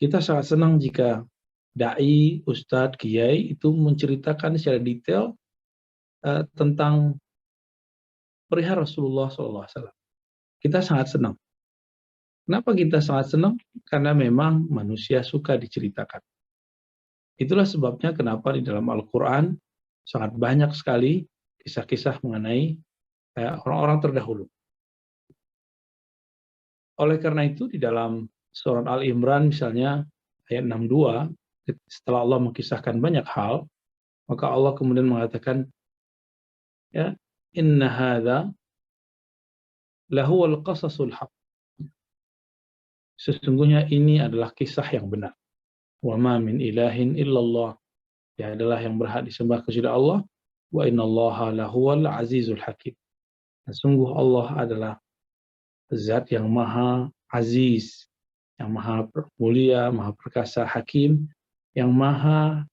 Kita sangat senang jika dai, ustadz, kiai itu menceritakan secara detail tentang perihal Rasulullah SAW. Kita sangat senang. Kenapa kita sangat senang? Karena memang manusia suka diceritakan. Itulah sebabnya kenapa di dalam Al-Quran sangat banyak sekali kisah-kisah mengenai orang-orang terdahulu. Oleh karena itu di dalam surat Al-Imran misalnya ayat 62, setelah Allah mengisahkan banyak hal, maka Allah kemudian mengatakan, ya, inna hadza lahuwal qasasul haq. Sesungguhnya ini adalah kisah yang benar. Wa ma min ilahin illallah. Ya adalah yang berhak disembah kecuali Allah. Wa innallaha lahuwal azizul hakim. Dan sungguh Allah adalah zat yang maha aziz, yang maha mulia, maha perkasa, hakim, yang maha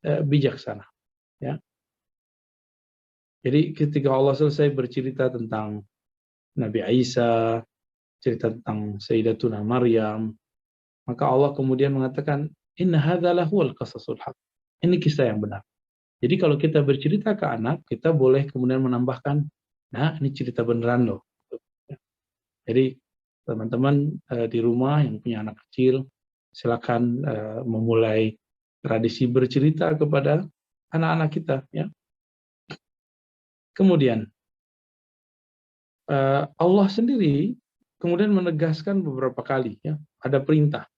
bijaksana. Ya. Jadi ketika Allah selesai bercerita tentang Nabi Isa, cerita tentang Sayyidatuna Maryam, maka Allah kemudian mengatakan, inna hadza lahuwal qasasul haq. Ini kisah yang benar. Jadi kalau kita bercerita ke anak, kita boleh kemudian menambahkan, nah ini cerita beneran loh. Jadi teman-teman di rumah yang punya anak kecil, silakan memulai tradisi bercerita kepada anak-anak kita. Ya. Kemudian Allah sendiri kemudian menegaskan beberapa kali, ya, ada perintah.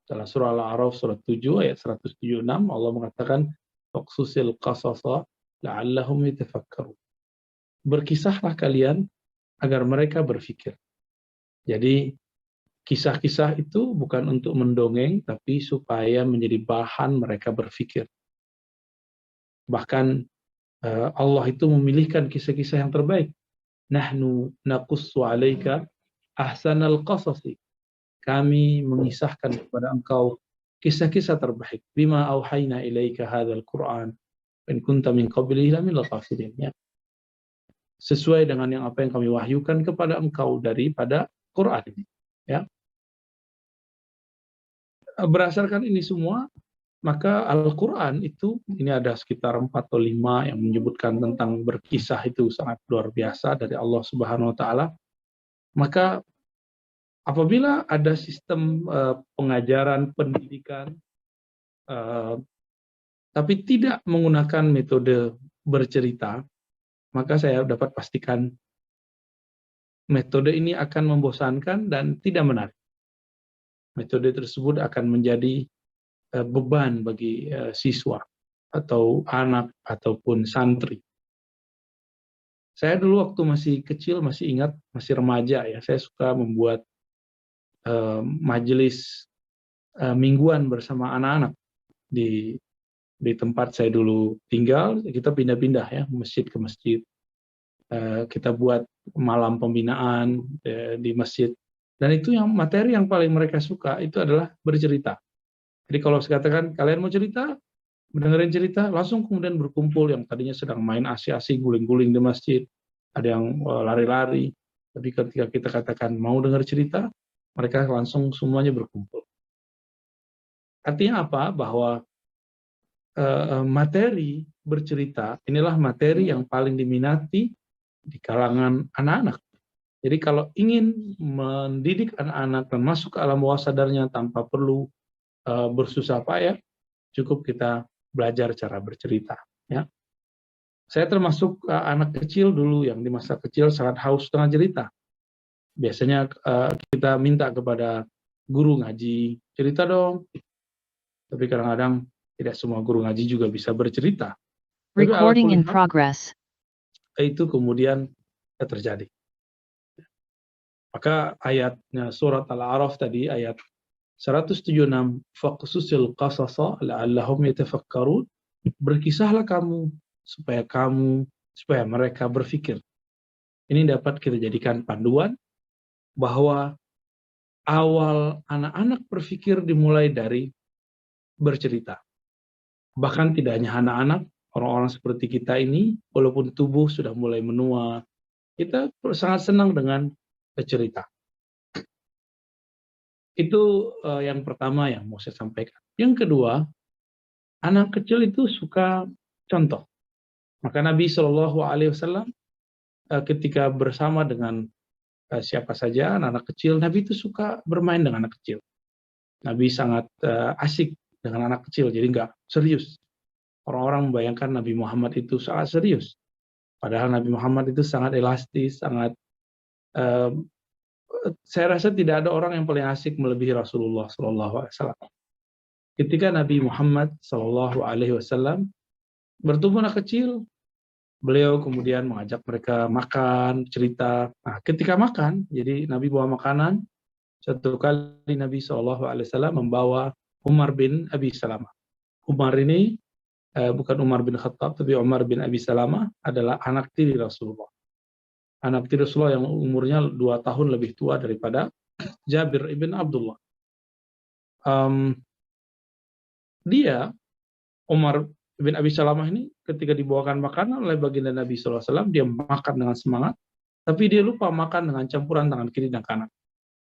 Dalam surah Al-A'raf surat 7 ayat 176 Allah mengatakan waqsusil qasasa la'allahum yatafakkarun. Berkisahlah kalian agar mereka berpikir. Jadi kisah-kisah itu bukan untuk mendongeng tapi supaya menjadi bahan mereka berpikir. Bahkan Allah itu memilihkan kisah-kisah yang terbaik. Nahnu naqussu 'alaika ahsanal qasasi. Kami mengisahkan kepada engkau kisah-kisah terbaik. Bima auhayna ilaika hadzal Qur'an in kunta min qablihi laminal ghafilin. Ya. Sesuai dengan apa yang kami wahyukan kepada engkau daripada Qur'an ini. Ya. Berdasarkan ini semua, maka Al-Qur'an itu ini ada sekitar 4 atau 5 yang menyebutkan tentang berkisah itu sangat luar biasa dari Allah Subhanahu wa taala. Maka apabila ada sistem pengajaran, pendidikan, tapi tidak menggunakan metode bercerita, maka saya dapat pastikan metode ini akan membosankan dan tidak menarik. Metode tersebut akan menjadi beban bagi siswa atau anak ataupun santri. Saya dulu waktu masih kecil, masih ingat, masih remaja ya, saya suka membuat majelis mingguan bersama anak-anak di tempat saya dulu tinggal. Kita pindah-pindah ya, masjid ke masjid. Kita buat malam pembinaan di masjid. Dan itu yang materi yang paling mereka suka itu adalah bercerita. Jadi kalau saya katakan kalian mau cerita, mendengarin cerita, langsung kemudian berkumpul yang tadinya sedang main asik-asik guling-guling di masjid, ada yang lari-lari. Tapi ketika kita katakan mau dengar cerita, mereka langsung semuanya berkumpul. Artinya apa? Bahwa materi bercerita inilah materi yang paling diminati di kalangan anak-anak. Jadi kalau ingin mendidik anak-anak dan masuk ke alam bawah sadarnya tanpa perlu bersusah payah, cukup kita belajar cara bercerita. Ya. Saya termasuk anak kecil dulu yang di masa kecil sangat haus dengan cerita. Biasanya kita minta kepada guru ngaji, cerita dong. Tapi kadang-kadang tidak semua guru ngaji juga bisa bercerita. Recording in progress. Itu kemudian terjadi. Maka ayatnya surat Al-A'raf tadi, ayat 176, faqsusil qasasa la'allahum yatafakkarun. Berkisahlah kamu supaya mereka berpikir. Ini dapat kita jadikan panduan bahwa awal anak-anak berpikir dimulai dari bercerita. Bahkan tidak hanya anak-anak, orang-orang seperti kita ini, walaupun tubuh sudah mulai menua, kita sangat senang dengan cerita. Itu yang pertama yang mau saya sampaikan. Yang kedua, anak kecil itu suka contoh. Maka Nabi Shallallahu Alaihi Wasallam ketika bersama dengan siapa saja anak-anak kecil, Nabi itu suka bermain dengan anak kecil. Nabi sangat asik dengan anak kecil, jadi nggak serius. Orang-orang membayangkan Nabi Muhammad itu sangat serius. Padahal Nabi Muhammad itu sangat elastis, sangat saya rasa tidak ada orang yang paling asik melebihi Rasulullah SAW. Ketika Nabi Muhammad SAW bertemu anak kecil, beliau kemudian mengajak mereka makan, cerita. Nah, ketika makan, jadi Nabi bawa makanan. Satu kali Nabi SAW membawa Umar bin Abi Salamah. Umar ini bukan Umar bin Khattab, tapi Umar bin Abi Salamah adalah anak tiri Rasulullah. Anak tiri Rasulullah yang umurnya 2 tahun lebih tua daripada Jabir ibn Abdullah. Dia, Umar bin Abi Salamah ini, ketika dibawakan makanan oleh baginda Nabi SAW, dia makan dengan semangat, tapi dia lupa makan dengan campuran tangan kiri dan kanan.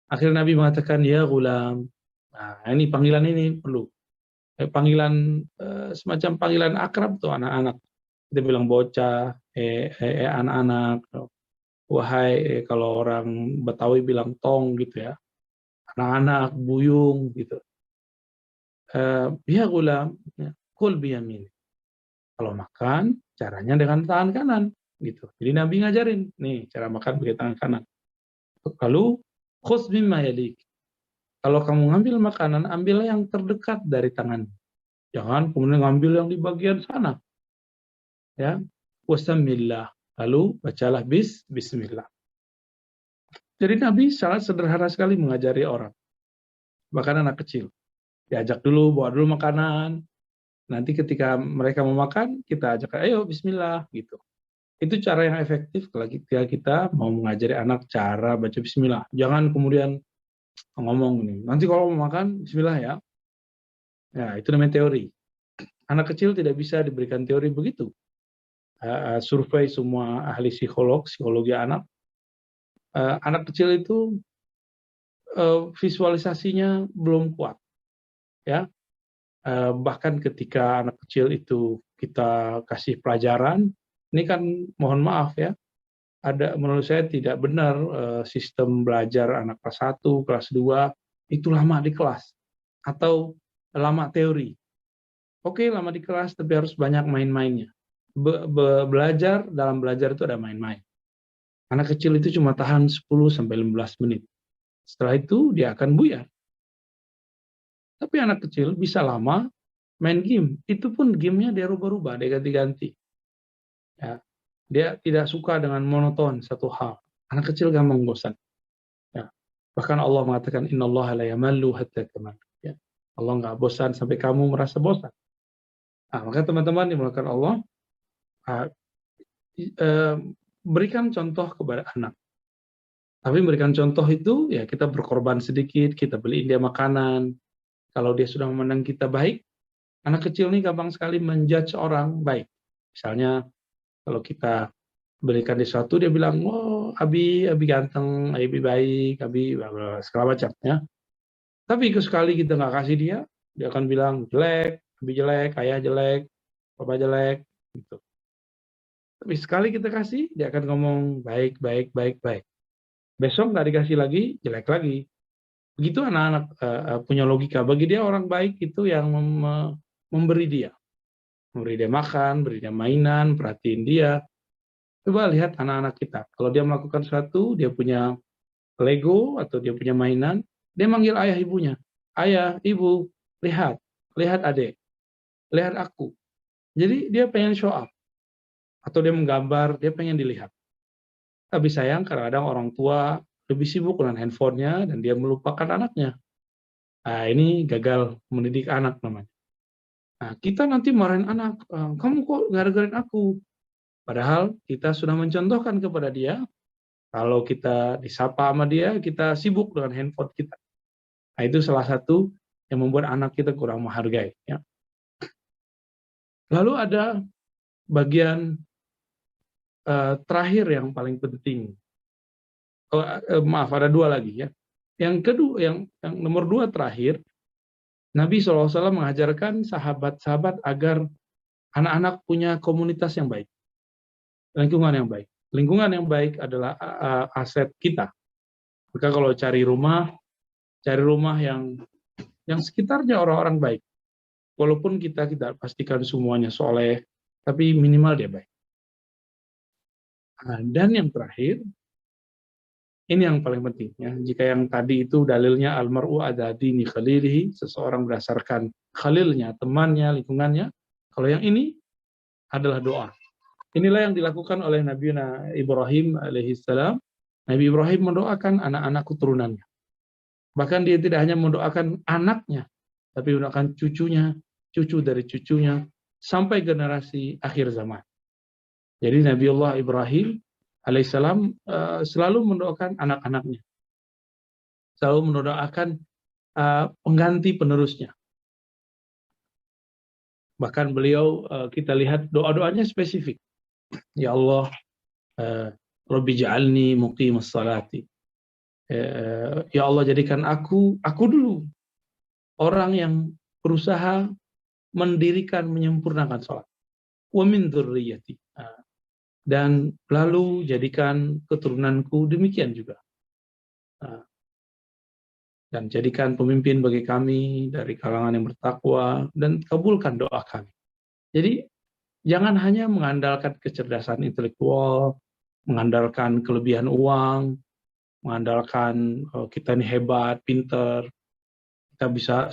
Akhirnya Nabi mengatakan, ya gulam. Nah, ini panggilan ini perlu. Panggilan semacam panggilan akrab tuh anak-anak. Kita bilang bocah, anak-anak. Wahai, kalau orang Betawi bilang tong gitu ya. Anak-anak, buyung gitu. Ya gulam, kul biyamin. Kalau makan, caranya dengan tangan kanan gitu. Jadi Nabi ngajarin, nih cara makan pakai tangan kanan. Lalu khudz mimma yalik. Kalau kamu ngambil makanan, ambillah yang terdekat dari tangan. Jangan kemudian ngambil yang di bagian sana. Ya, wasamillah. Lalu bacalah bismillah. Jadi Nabi sangat sederhana sekali mengajari orang. Bahkan anak kecil. Diajak dulu, bawa dulu makanan. Nanti ketika mereka mau makan, kita ajak, ayo bismillah gitu. Itu cara yang efektif ketika kita mau mengajari anak cara baca bismillah. Jangan kemudian ngomong nih, nanti kalau mau makan bismillah ya. Ya, itu namanya teori. Anak kecil tidak bisa diberikan teori begitu. Survei semua ahli psikologi anak. Anak kecil itu visualisasinya belum kuat. Ya. Bahkan ketika anak kecil itu kita kasih pelajaran, ini kan mohon maaf ya, menurut saya tidak benar sistem belajar anak kelas 1, kelas 2 itu lama di kelas atau lama teori. Oke, lama di kelas tapi harus banyak main-mainnya. Belajar, dalam belajar itu ada main-main. Anak kecil itu cuma tahan 10-15 menit. Setelah itu dia akan buyar. Tapi anak kecil bisa lama main game. Itu pun gamenya dia rubah-rubah, dia ganti-ganti. Ya. Dia tidak suka dengan monoton satu hal. Anak kecil gampang bosan. Ya. Bahkan Allah mengatakan, innallaha la yamallu hatta tamallu. Ya. Allah nggak bosan sampai kamu merasa bosan. Nah, maka teman-teman dimulakan Allah, berikan contoh kepada anak. Tapi berikan contoh itu, ya kita berkorban sedikit, kita beliin dia makanan. Kalau dia sudah memandang kita baik, anak kecil ini gampang sekali menjudge orang baik. Misalnya, kalau kita berikan dia sesuatu, dia bilang, oh Abi ganteng, Abi baik, Abi segala macam. Ya. Tapi sekali kita nggak kasih dia akan bilang, jelek, Abi jelek, ayah jelek, papa jelek. Gitu. Tapi sekali kita kasih, dia akan ngomong baik, baik, baik, baik. Besok nggak dikasih lagi, jelek lagi. Begitu anak-anak punya logika. Bagi dia orang baik itu yang memberi dia. Memberi dia makan, beri dia mainan, perhatiin dia. Coba lihat anak-anak kita. Kalau dia melakukan sesuatu, dia punya Lego atau dia punya mainan, dia manggil ayah ibunya. Ayah, ibu, lihat. Lihat adik. Lihat aku. Jadi dia pengen show up. Atau dia menggambar, dia pengen dilihat. Tapi sayang kadang-kadang orang tua lebih sibuk dengan handphonenya dan dia melupakan anaknya. Nah, ini gagal mendidik anak namanya. Nah, kita nanti marahin anak, kamu kok nggak dengerin aku? Padahal kita sudah mencontohkan kepada dia, kalau kita disapa sama dia, kita sibuk dengan handphone kita. Nah, itu salah satu yang membuat anak kita kurang menghargai. Ya. Lalu ada bagian terakhir yang paling penting. Maaf, ada 2 lagi ya. Yang kedua, yang nomor 2 terakhir, Nabi SAW mengajarkan sahabat-sahabat agar anak-anak punya komunitas yang baik, lingkungan yang baik. Lingkungan yang baik adalah aset kita. Maka kalau cari rumah yang sekitarnya orang-orang baik. Walaupun kita pastikan semuanya soleh, tapi minimal dia baik. Nah, dan yang terakhir, ini yang paling penting. Ya. Jika yang tadi itu dalilnya almar'u ada dini khalilihi, seseorang berdasarkan khalilnya, temannya, lingkungannya. Kalau yang ini adalah doa. Inilah yang dilakukan oleh Nabi Ibrahim alaihissalam. Nabi Ibrahim mendoakan anak-anak keturunannya. Bahkan dia tidak hanya mendoakan anaknya, tapi mendoakan cucunya, cucu dari cucunya, sampai generasi akhir zaman. Jadi Nabiullah Ibrahim alaihissalam selalu mendoakan anak-anaknya. Selalu mendoakan pengganti penerusnya. Bahkan beliau kita lihat doa-doanya spesifik. Ya Allah, Rabbi ja'alni muqimus salati. Ya Allah, jadikan aku dulu orang yang berusaha mendirikan, menyempurnakan sholat. Wa min dzurriyyati. Dan lalu jadikan keturunanku demikian juga. Dan jadikan pemimpin bagi kami dari kalangan yang bertakwa, dan kabulkan doa kami. Jadi jangan hanya mengandalkan kecerdasan intelektual, mengandalkan kelebihan uang, mengandalkan kita ini hebat, pinter, kita bisa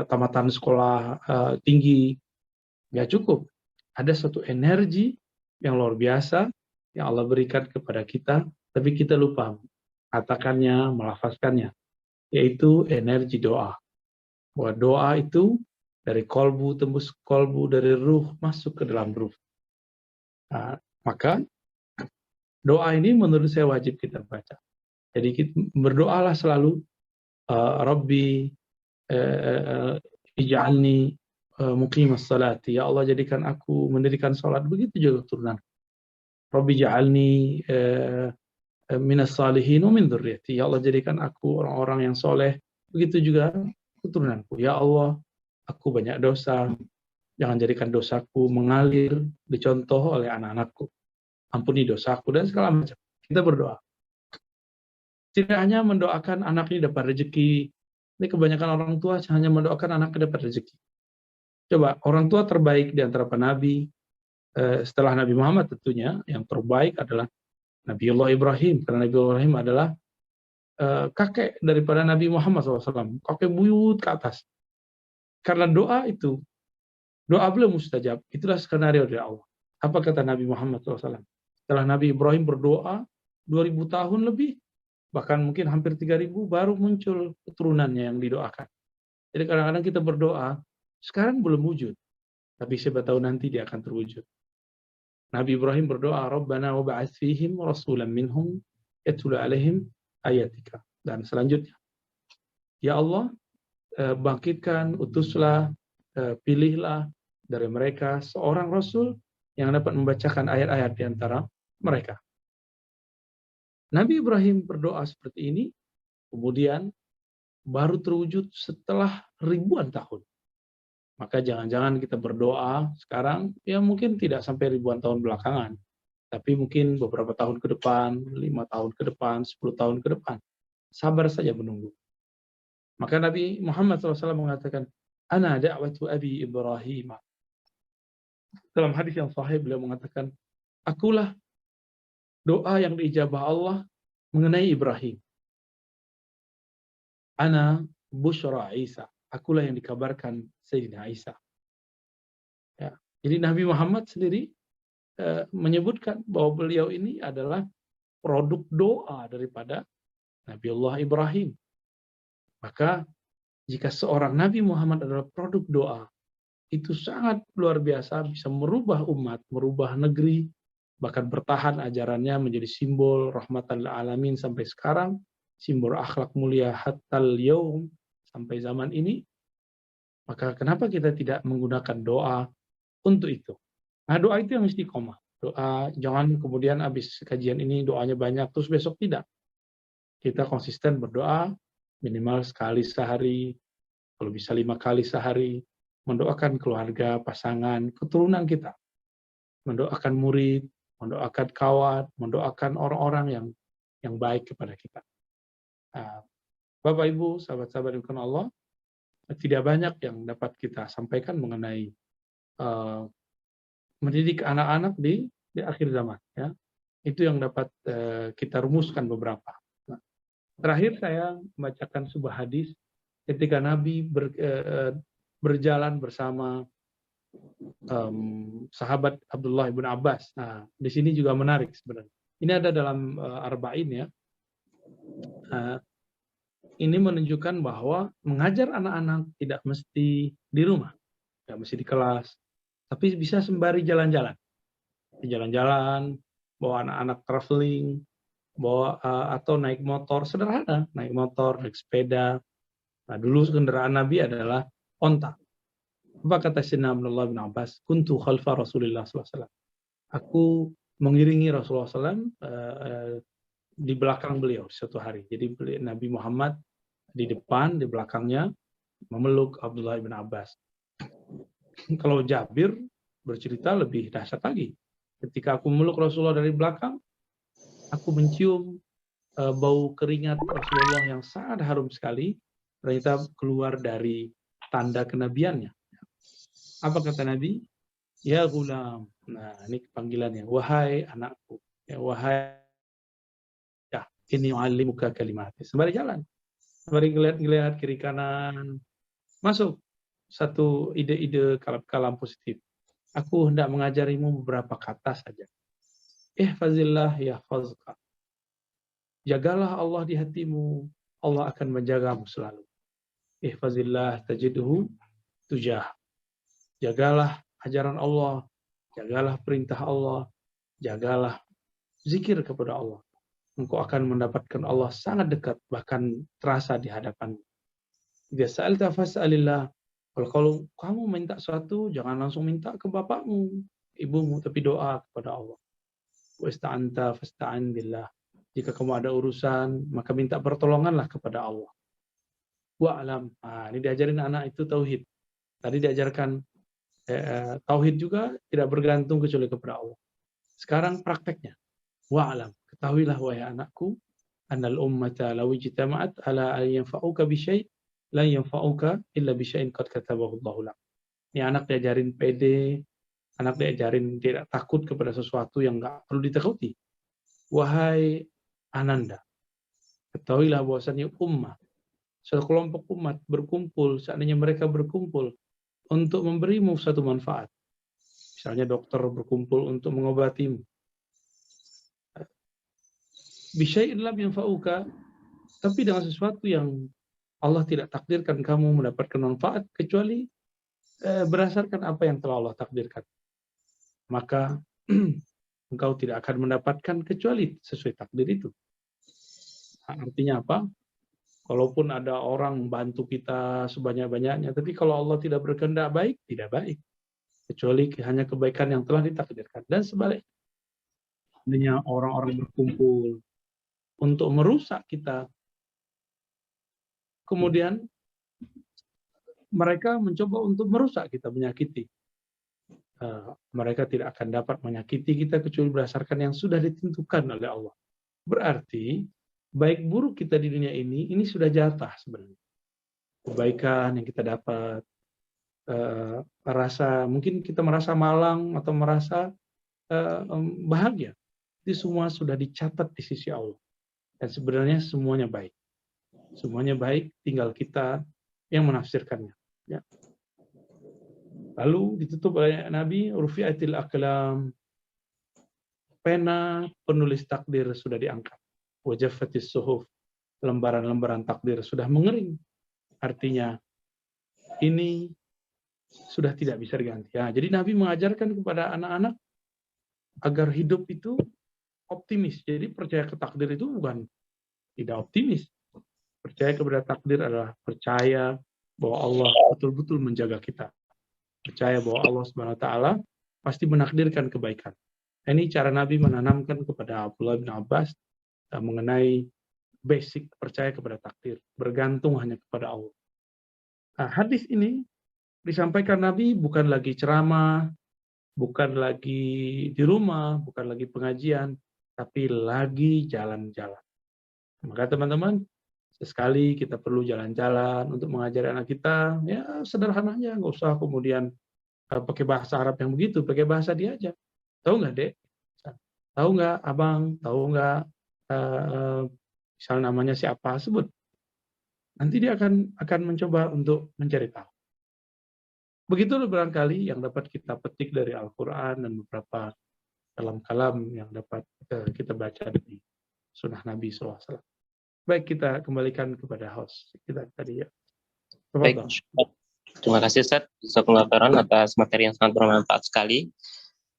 tamatan sekolah tinggi. Nggak cukup. Ada suatu energi yang luar biasa yang Allah berikan kepada kita, tapi kita lupa katakannya, melafazkannya, yaitu energi doa. Bahwa doa itu dari kolbu, tembus kolbu, dari ruh masuk ke dalam ruh. Nah, maka doa ini menurut saya wajib kita baca. Jadi kita berdoalah selalu, Rabbi ij'alni muqimas salati. Ya Allah, jadikan aku mendirikan salat. Begitu juga keturunan. Rabbi ja'alni minas salihin wa min dzurriyyati. Ya Allah, jadikan aku orang-orang yang soleh. Begitu juga keturunanku. Ya Allah, aku banyak dosa. Jangan jadikan dosaku mengalir, dicontoh oleh anak-anakku. Ampuni dosaku, dan segala macam. Kita berdoa. Tidak hanya mendoakan anaknya dapat rezeki. Ini kebanyakan orang tua hanya mendoakan anaknya dapat rezeki. Coba, orang tua terbaik di antara nabi, setelah Nabi Muhammad tentunya, yang terbaik adalah Nabiullah Ibrahim. Karena Nabi Ibrahim adalah kakek daripada Nabi Muhammad SAW. Kakek buyut ke atas. Karena doa itu, doa beliau mustajab. Itulah skenario dari Allah. Apa kata Nabi Muhammad SAW? Setelah Nabi Ibrahim berdoa 2000 tahun lebih, bahkan mungkin hampir 3000, baru muncul keturunannya yang didoakan. Jadi kadang-kadang kita berdoa, sekarang belum wujud, tapi siapa tahu nanti dia akan terwujud. Nabi Ibrahim berdoa, Rabbana wa ba'ats fihim rasulan minhum yatlu alaihim ayatika. Dan selanjutnya, ya Allah, bangkitkan, utuslah, pilihlah dari mereka seorang rasul yang dapat membacakan ayat-ayat di antara mereka. Nabi Ibrahim berdoa seperti ini, kemudian baru terwujud setelah ribuan tahun. Maka jangan-jangan kita berdoa sekarang, ya mungkin tidak sampai ribuan tahun belakangan, tapi mungkin beberapa tahun ke depan, 5 tahun ke depan, 10 tahun ke depan. Sabar saja menunggu. Maka Nabi Muhammad SAW mengatakan, Ana da'watu Abi Ibrahim. Dalam hadis yang sahih beliau mengatakan, akulah doa yang diijabah Allah mengenai Ibrahim. Ana busyra Isa. Akulah yang dikabarkan Sayyidina Isa. Ya. Jadi Nabi Muhammad sendiri menyebutkan bahwa beliau ini adalah produk doa daripada Nabiullah Ibrahim. Maka jika seorang Nabi Muhammad adalah produk doa, itu sangat luar biasa, bisa merubah umat, merubah negeri, bahkan bertahan ajarannya menjadi simbol rahmatan lil alamin sampai sekarang, simbol akhlak mulia hattal yaum, sampai zaman ini. Maka kenapa kita tidak menggunakan doa untuk itu? Nah, doa itu yang istiqomah. Doa, jangan kemudian habis kajian ini doanya banyak, terus besok tidak. Kita konsisten berdoa, minimal sekali sehari, kalau bisa 5 kali sehari, mendoakan keluarga, pasangan, keturunan kita, mendoakan murid, mendoakan kawan, mendoakan orang-orang yang baik kepada kita. Nah, Bapak Ibu, sahabat-sahabat yang dimuliakan Allah, tidak banyak yang dapat kita sampaikan mengenai mendidik anak-anak di akhir zaman. Ya. Itu yang dapat kita rumuskan beberapa. Nah, terakhir saya membacakan sebuah hadis ketika Nabi berjalan bersama sahabat Abdullah bin Abbas. Nah, di sini juga menarik sebenarnya. Ini ada dalam Arba'in ya. Ini menunjukkan bahwa mengajar anak-anak tidak mesti di rumah, tidak mesti di kelas, tapi bisa sembari jalan-jalan. Jalan-jalan, bawa anak-anak traveling, bawa atau naik motor sederhana, naik motor, naik sepeda. Nah, dulu kendaraan Nabi adalah onta. Apa kata Sayyidina Abdullah bin Abbas? Kuntu khalfa Rasulullah SAW. Aku mengiringi Rasulullah SAW di belakang beliau suatu hari. Jadi Nabi Muhammad di depan, di belakangnya memeluk Abdullah bin Abbas. Kalau Jabir bercerita lebih dahsyat lagi. Ketika aku memeluk Rasulullah dari belakang, aku mencium bau keringat Rasulullah yang sangat harum sekali. Ternyata keluar dari tanda kenabiannya. Apa kata Nabi? Ya gulam. Nah, ini panggilannya. Wahai anakku. Ya, wahai. Ya, ini mu'allimuka kalimat. Sembari jalan. Sembari ngelihat kiri kanan. Masuk satu ide-ide kalam positif. Aku hendak mengajarimu beberapa kata saja. Ihfazillah yahfazka. Jagalah Allah di hatimu. Allah akan menjagamu selalu. Ihfazillah tajidhu tujah. Jagalah ajaran Allah, jagalah perintah Allah, jagalah zikir kepada Allah. Engkau akan mendapatkan Allah sangat dekat, bahkan terasa di hadapan. Jika sa'alta fas'alillah. Kalau kamu minta sesuatu, jangan langsung minta ke bapakmu, ibumu, tapi doa kepada Allah. Wa ista'anta fasta'in billah. Jika kamu ada urusan, maka minta pertolonganlah kepada Allah. Wa'alam. Ini diajarin anak itu tauhid. Tadi diajarkan tauhid juga tidak bergantung kecuali kepada Allah. Sekarang prakteknya. Wa'alam. Ketahuilah wahai anakku, annal ummata law ijtama'at ala an yanfa'uka bi syai' la yanfa'uka illa bi syai'in qad katabahu Allahu lak. Ini anak diajarin pede, anak diajarin tidak takut kepada sesuatu yang enggak perlu ditakuti. Wahai Ananda, ketahuilah bahwasanya ummah, satu kelompok umat berkumpul, seandainya mereka berkumpul untuk memberimu satu manfaat. Misalnya dokter berkumpul untuk mengobatimu. Bisyai'in lam yanfa'uka, tapi dengan sesuatu yang Allah tidak takdirkan kamu mendapatkan manfaat kecuali berdasarkan apa yang telah Allah takdirkan. Maka engkau tidak akan mendapatkan kecuali sesuai takdir itu. Artinya apa? Kalaupun ada orang membantu kita sebanyak-banyaknya, tapi kalau Allah tidak berkehendak baik, tidak baik. Kecuali hanya kebaikan yang telah ditakdirkan. Dan sebaliknya, hanya orang-orang berkumpul untuk merusak kita. Kemudian mereka mencoba untuk merusak kita, menyakiti. Mereka tidak akan dapat menyakiti kita kecuali berdasarkan yang sudah ditentukan oleh Allah. Berarti baik buruk kita di dunia ini sudah jatah sebenarnya. Kebaikan yang kita dapat, mungkin kita merasa malang atau merasa bahagia. Itu semua sudah dicatat di sisi Allah. Dan sebenarnya semuanya baik. Semuanya baik, tinggal kita yang menafsirkannya. Ya. Lalu ditutup oleh Nabi, rufi'atil aqlam. Pena penulis takdir sudah diangkat. Wajaffatis suhuf. Lembaran-lembaran takdir sudah mengering. Artinya, ini sudah tidak bisa diganti. Ya, jadi Nabi mengajarkan kepada anak-anak agar hidup itu optimis. Jadi percaya ke takdir itu bukan tidak optimis. Percaya kepada takdir adalah percaya bahwa Allah betul-betul menjaga kita. Percaya bahwa Allah Subhanahu wa taala pasti menakdirkan kebaikan. Ini cara Nabi menanamkan kepada Abdullah bin Abbas mengenai basic percaya kepada takdir, bergantung hanya kepada Allah. Nah, hadis ini disampaikan Nabi bukan lagi ceramah, bukan lagi di rumah, bukan lagi pengajian, tapi lagi jalan-jalan. Maka teman-teman, sesekali kita perlu jalan-jalan untuk mengajari anak kita, ya sederhananya, nggak usah kemudian pakai bahasa Arab yang begitu, pakai bahasa dia aja. Tahu nggak, Dek? Tahu nggak, Abang? Tahu nggak, misal namanya siapa, sebut. Nanti dia akan mencoba untuk mencari tahu. Begitu barangkali yang dapat kita petik dari Al-Quran dan beberapa kalam-kalam yang dapat kita baca di Sunnah Nabi SAW. Baik, kita kembalikan kepada host kita tadi ya. Baik, terima kasih Ustaz atas pemaparan atas materi yang sangat bermanfaat sekali.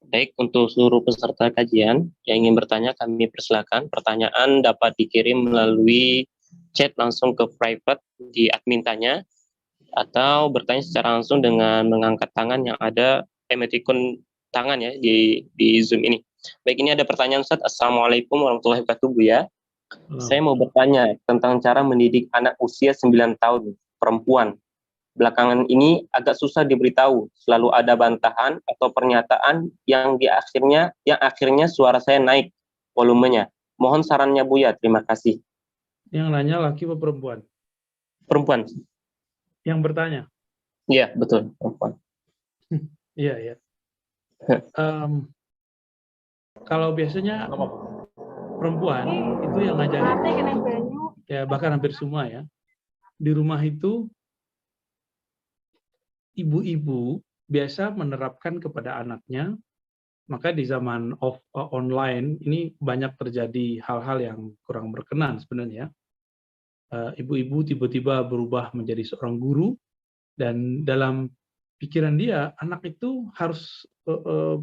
Baik, untuk seluruh peserta kajian yang ingin bertanya, kami persilakan. Pertanyaan dapat dikirim melalui chat langsung ke private di admin tanya, atau bertanya secara langsung dengan mengangkat tangan yang ada emoticon tangan ya di Zoom ini. Baik, ini ada pertanyaan Ustaz. Assalamualaikum warahmatullahi wabarakatuh, Bu ya. Saya mau bertanya tentang cara mendidik anak usia 9 tahun, perempuan. Belakangan ini agak susah diberitahu, selalu ada bantahan atau pernyataan yang akhirnya suara saya naik volumenya. Mohon sarannya Buya, terima kasih. Yang nanya laki atau perempuan? Perempuan. Yang bertanya? Iya, betul, perempuan. Iya, ya. Kalau biasanya perempuan itu yang ngajarin, ya bahkan hampir semua ya, di rumah itu ibu-ibu biasa menerapkan kepada anaknya, maka di zaman online ini banyak terjadi hal-hal yang kurang berkenan sebenarnya. Ibu-ibu tiba-tiba berubah menjadi seorang guru, dan dalam pikiran dia, anak itu harus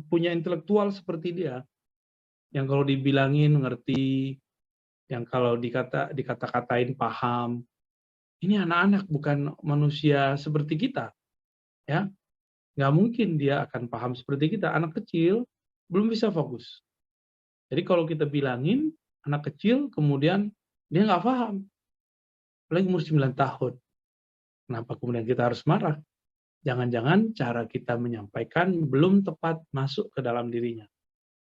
punya intelektual seperti dia, yang kalau dibilangin ngerti, yang kalau dikata-katain paham. Ini anak-anak bukan manusia seperti kita, ya. Nggak mungkin dia akan paham seperti kita. Anak kecil belum bisa fokus. Jadi kalau kita bilangin anak kecil, kemudian dia nggak paham, apalagi umur 9 tahun. Kenapa kemudian kita harus marah? Jangan-jangan cara kita menyampaikan belum tepat masuk ke dalam dirinya.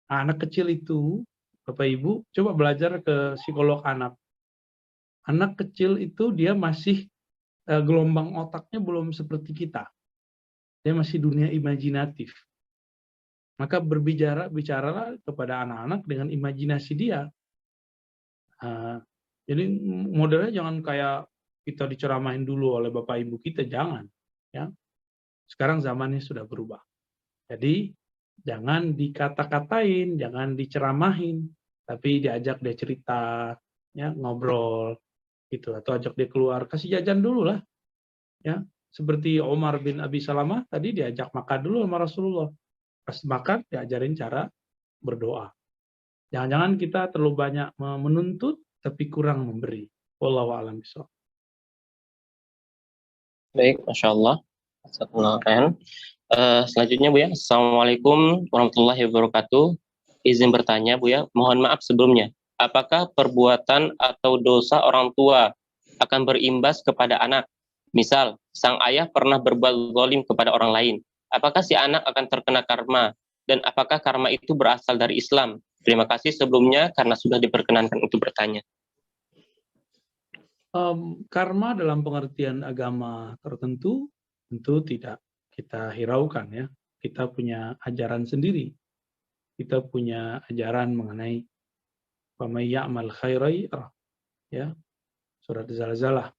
Nah, anak kecil itu, Bapak Ibu, coba belajar ke psikolog anak. Anak kecil itu dia masih gelombang otaknya belum seperti kita. Dia masih dunia imajinatif. Maka bicaralah kepada anak-anak dengan imajinasi dia. Jadi modelnya jangan kayak kita diceramahin dulu oleh Bapak Ibu kita, jangan. Ya. Sekarang zamannya sudah berubah. Jadi jangan dikata-katain, jangan diceramahin, tapi diajak dia cerita, ya, ngobrol, gitu, atau ajak dia keluar, kasih jajan dulu lah, ya. Seperti Umar bin Abi Salamah tadi diajak makan dulu sama Rasulullah. Pas makan diajarin cara berdoa. Jangan-jangan kita terlalu banyak menuntut tapi kurang memberi. Wallahu a'lam bishawab. Baik, Masya Allah. Selanjutnya Bu ya, Assalamualaikum warahmatullahi wabarakatuh. Izin bertanya Bu ya, mohon maaf sebelumnya. Apakah perbuatan atau dosa orang tua akan berimbas kepada anak? Misal, sang ayah pernah berbuat zalim kepada orang lain. Apakah si anak akan terkena karma? Dan apakah karma itu berasal dari Islam? Terima kasih sebelumnya karena sudah diperkenankan untuk bertanya. Karma dalam pengertian agama tertentu tentu tidak kita hiraukan ya. Kita punya ajaran sendiri. Kita punya ajaran mengenai faman ya'mal khairan ya. Surat Zalzalah.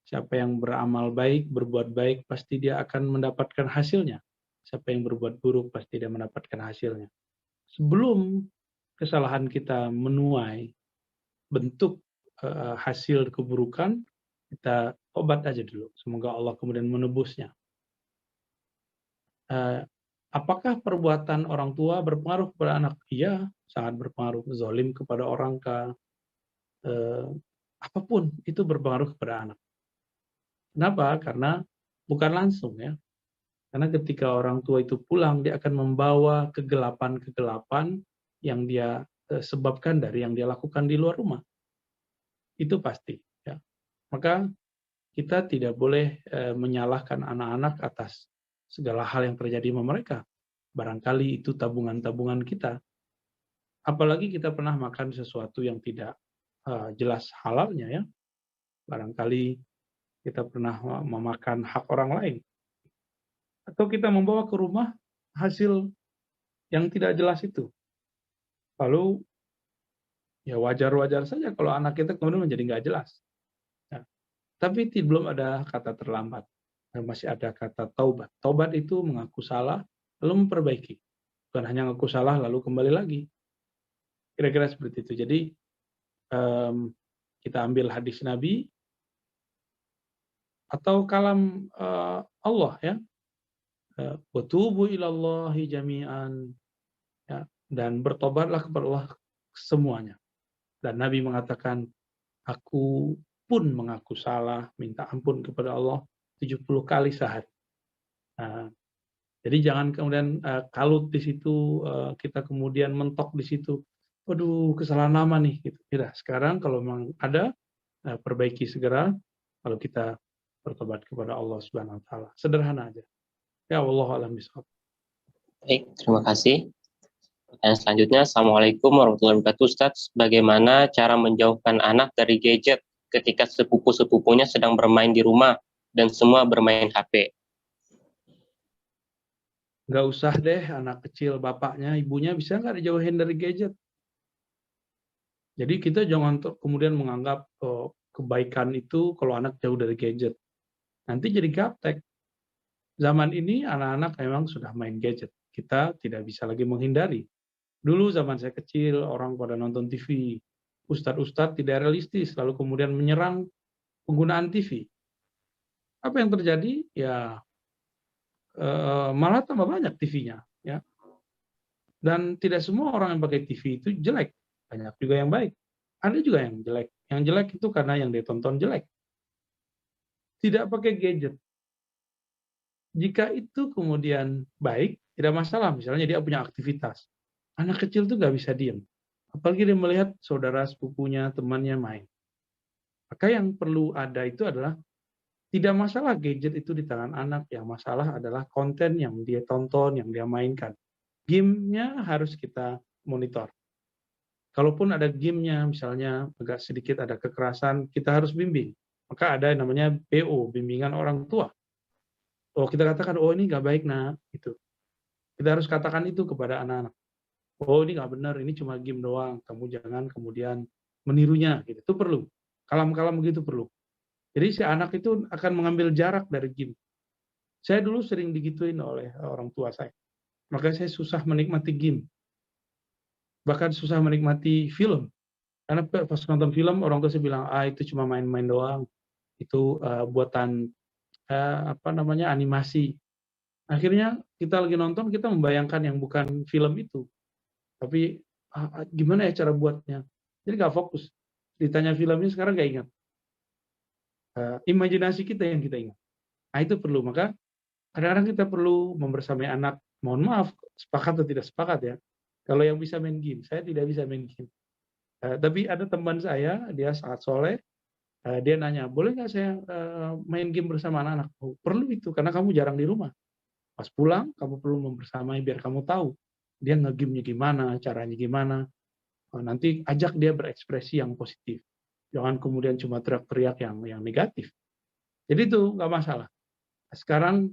Siapa yang beramal baik, berbuat baik, pasti dia akan mendapatkan hasilnya. Siapa yang berbuat buruk, pasti dia mendapatkan hasilnya. Sebelum kesalahan kita menuai bentuk hasil keburukan, kita tobat aja dulu. Semoga Allah kemudian menebusnya. Apakah perbuatan orang tua berpengaruh kepada anak? Iya, sangat berpengaruh. Zalim kepada orang kah? Apapun itu berpengaruh kepada anak. Kenapa? Karena bukan langsung ya. Karena ketika orang tua itu pulang, dia akan membawa kegelapan-kegelapan yang dia sebabkan dari yang dia lakukan di luar rumah. itu pasti. Ya. Maka kita tidak boleh menyalahkan anak-anak atas segala hal yang terjadi sama mereka. Barangkali itu tabungan-tabungan kita. Apalagi kita pernah makan sesuatu yang tidak jelas halalnya ya. Barangkali kita pernah memakan hak orang lain. Atau kita membawa ke rumah hasil yang tidak jelas itu. Lalu ya wajar-wajar saja kalau anak kita kemudian menjadi nggak jelas. Ya. Tapi belum ada kata terlambat. Masih ada kata taubat. Taubat itu mengaku salah, lalu memperbaiki. Bukan hanya mengaku salah, lalu kembali lagi. Kira-kira seperti itu. Jadi kita ambil hadis Nabi, atau kalam Allah ya. Watubu ilallahi jami'an. Ya. Dan bertobatlah kepada Allah semuanya. Dan Nabi mengatakan, aku pun mengaku salah, minta ampun kepada Allah 70 kali sehari. Jadi jangan kemudian kalut di situ, kita kemudian mentok di situ. Waduh, kesalahan lama nih. Gitu. Tidak, sekarang kalau memang ada, perbaiki segera, kalau kita bertobat kepada Allah Subhanahu Wa Taala. Sederhana aja. Ya Allah alam bishawab. Baik, terima kasih. Pertanyaan selanjutnya, Assalamualaikum warahmatullahi wabarakatuh, Ustaz. Bagaimana cara menjauhkan anak dari gadget ketika sepupu-sepupunya sedang bermain di rumah dan semua bermain HP? Nggak usah deh anak kecil, bapaknya, ibunya bisa nggak dijauhin dari gadget? Jadi kita jangan kemudian menganggap kebaikan itu kalau anak jauh dari gadget. Nanti jadi gaptek. Zaman ini anak-anak memang sudah main gadget. Kita tidak bisa lagi menghindari. Dulu zaman saya kecil, orang pada nonton TV. Ustadz-ustadz tidak realistis, lalu kemudian menyerang penggunaan TV. Apa yang terjadi? Ya malah tambah banyak TV-nya. Ya. Dan tidak semua orang yang pakai TV itu jelek. Banyak juga yang baik. Ada juga yang jelek. Yang jelek itu karena yang dia tonton jelek. Tidak pakai gadget. Jika itu kemudian baik, tidak masalah. Misalnya dia punya aktivitas. Anak kecil tuh nggak bisa diem. Apalagi dia melihat saudara sepupunya, temannya main. Maka yang perlu ada itu adalah tidak masalah gadget itu di tangan anak. Yang masalah adalah konten yang dia tonton, yang dia mainkan. Game-nya harus kita monitor. Kalaupun ada game-nya, misalnya agak sedikit ada kekerasan, kita harus bimbing. Maka ada yang namanya BO, bimbingan orang tua. Oh, kita katakan, oh ini nggak baik, nak. Gitu. Kita harus katakan itu kepada anak-anak. Oh, ini nggak benar, ini cuma game doang. Kamu jangan kemudian menirunya. Gitu. Itu perlu. Kalam-kalam begitu perlu. Jadi si anak itu akan mengambil jarak dari game. Saya dulu sering digituin oleh orang tua saya. Makanya saya susah menikmati game. Bahkan susah menikmati film. Karena pas nonton film, orang tua saya bilang, itu cuma main-main doang. Itu buatan animasi. Akhirnya kita lagi nonton, kita membayangkan yang bukan film itu. Tapi gimana ya cara buatnya? Jadi nggak fokus. Ditanya filmnya sekarang nggak ingat. Imajinasi kita yang kita ingat. Nah itu perlu. Maka kadang-kadang kita perlu membersamai anak. Mohon maaf, sepakat atau tidak sepakat ya. Kalau yang bisa main game, saya tidak bisa main game. Tapi ada teman saya, dia sangat soleh. Dia nanya, boleh nggak saya main game bersama anak-anak? Oh, perlu itu, karena kamu jarang di rumah. Pas pulang, kamu perlu membersamai biar kamu tahu dia nge-game-nya gimana, caranya gimana. Nanti ajak dia berekspresi yang positif. Jangan kemudian cuma teriak-teriak yang negatif. Jadi itu nggak masalah. Sekarang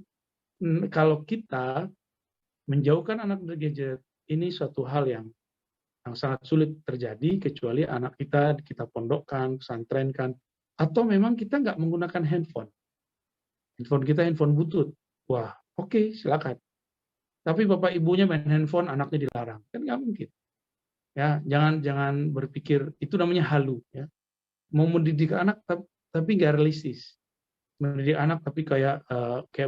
kalau kita menjauhkan anak dari gadget, ini suatu hal yang sangat sulit terjadi kecuali anak kita pondokkan, pesantrenkan, atau memang kita nggak menggunakan handphone. Handphone kita handphone butut. Wah, oke, silakan. Tapi bapak ibunya main handphone, anaknya dilarang. Kan nggak mungkin. Ya, jangan berpikir itu namanya halu. Ya. Mau mendidik anak tapi nggak realistis. Mendidik anak tapi kayak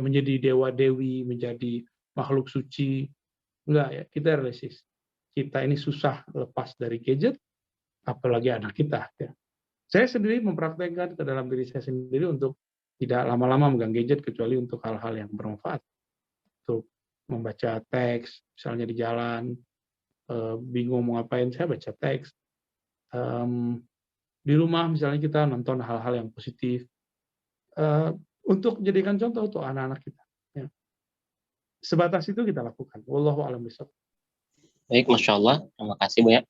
menjadi dewa dewi, menjadi makhluk suci. Enggak ya, kita realistis. Kita ini susah lepas dari gadget, apalagi anak kita. Ya. Saya sendiri mempraktekkan ke dalam diri saya sendiri untuk tidak lama-lama megang gadget kecuali untuk hal-hal yang bermanfaat. Untuk membaca teks, misalnya di jalan, bingung mau ngapain, saya baca teks. Di rumah misalnya kita nonton hal-hal yang positif, untuk jadikan contoh untuk anak-anak kita. Ya. Sebatas itu kita lakukan. Wallahu a'lam bishawab. Baik, Masya Allah. Terima kasih, Bu ya.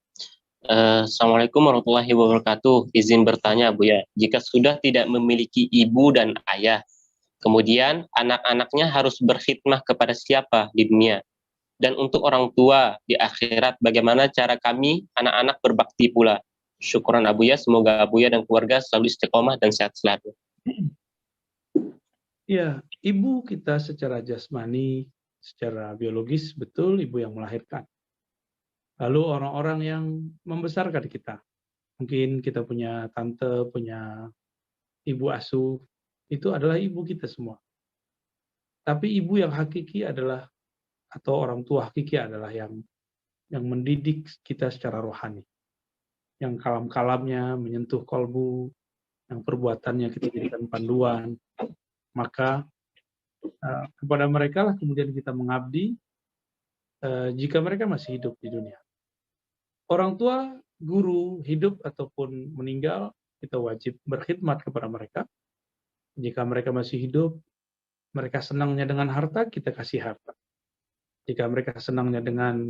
Assalamualaikum warahmatullahi wabarakatuh. Izin bertanya, Bu ya. Jika sudah tidak memiliki ibu dan ayah, kemudian anak-anaknya harus berkhidmah kepada siapa di dunia? Dan untuk orang tua di akhirat, bagaimana cara kami, anak-anak, berbakti pula? Syukuran Abuya, semoga Abuya dan keluarga selalu istiqomah dan sehat selalu. Ya, ibu kita secara jasmani, secara biologis, betul ibu yang melahirkan. Lalu orang-orang yang membesarkan kita. Mungkin kita punya tante, punya ibu asuh, itu adalah ibu kita semua. Tapi ibu yang hakiki adalah, atau orang tua hakiki adalah yang mendidik kita secara rohani. Yang kalam-kalamnya menyentuh kolbu, yang perbuatannya kita jadikan panduan. Maka kepada mereka lah kemudian kita mengabdi jika mereka masih hidup di dunia. Orang tua, guru, hidup ataupun meninggal, kita wajib berkhidmat kepada mereka. Jika mereka masih hidup, mereka senangnya dengan harta, kita kasih harta. Jika mereka senangnya dengan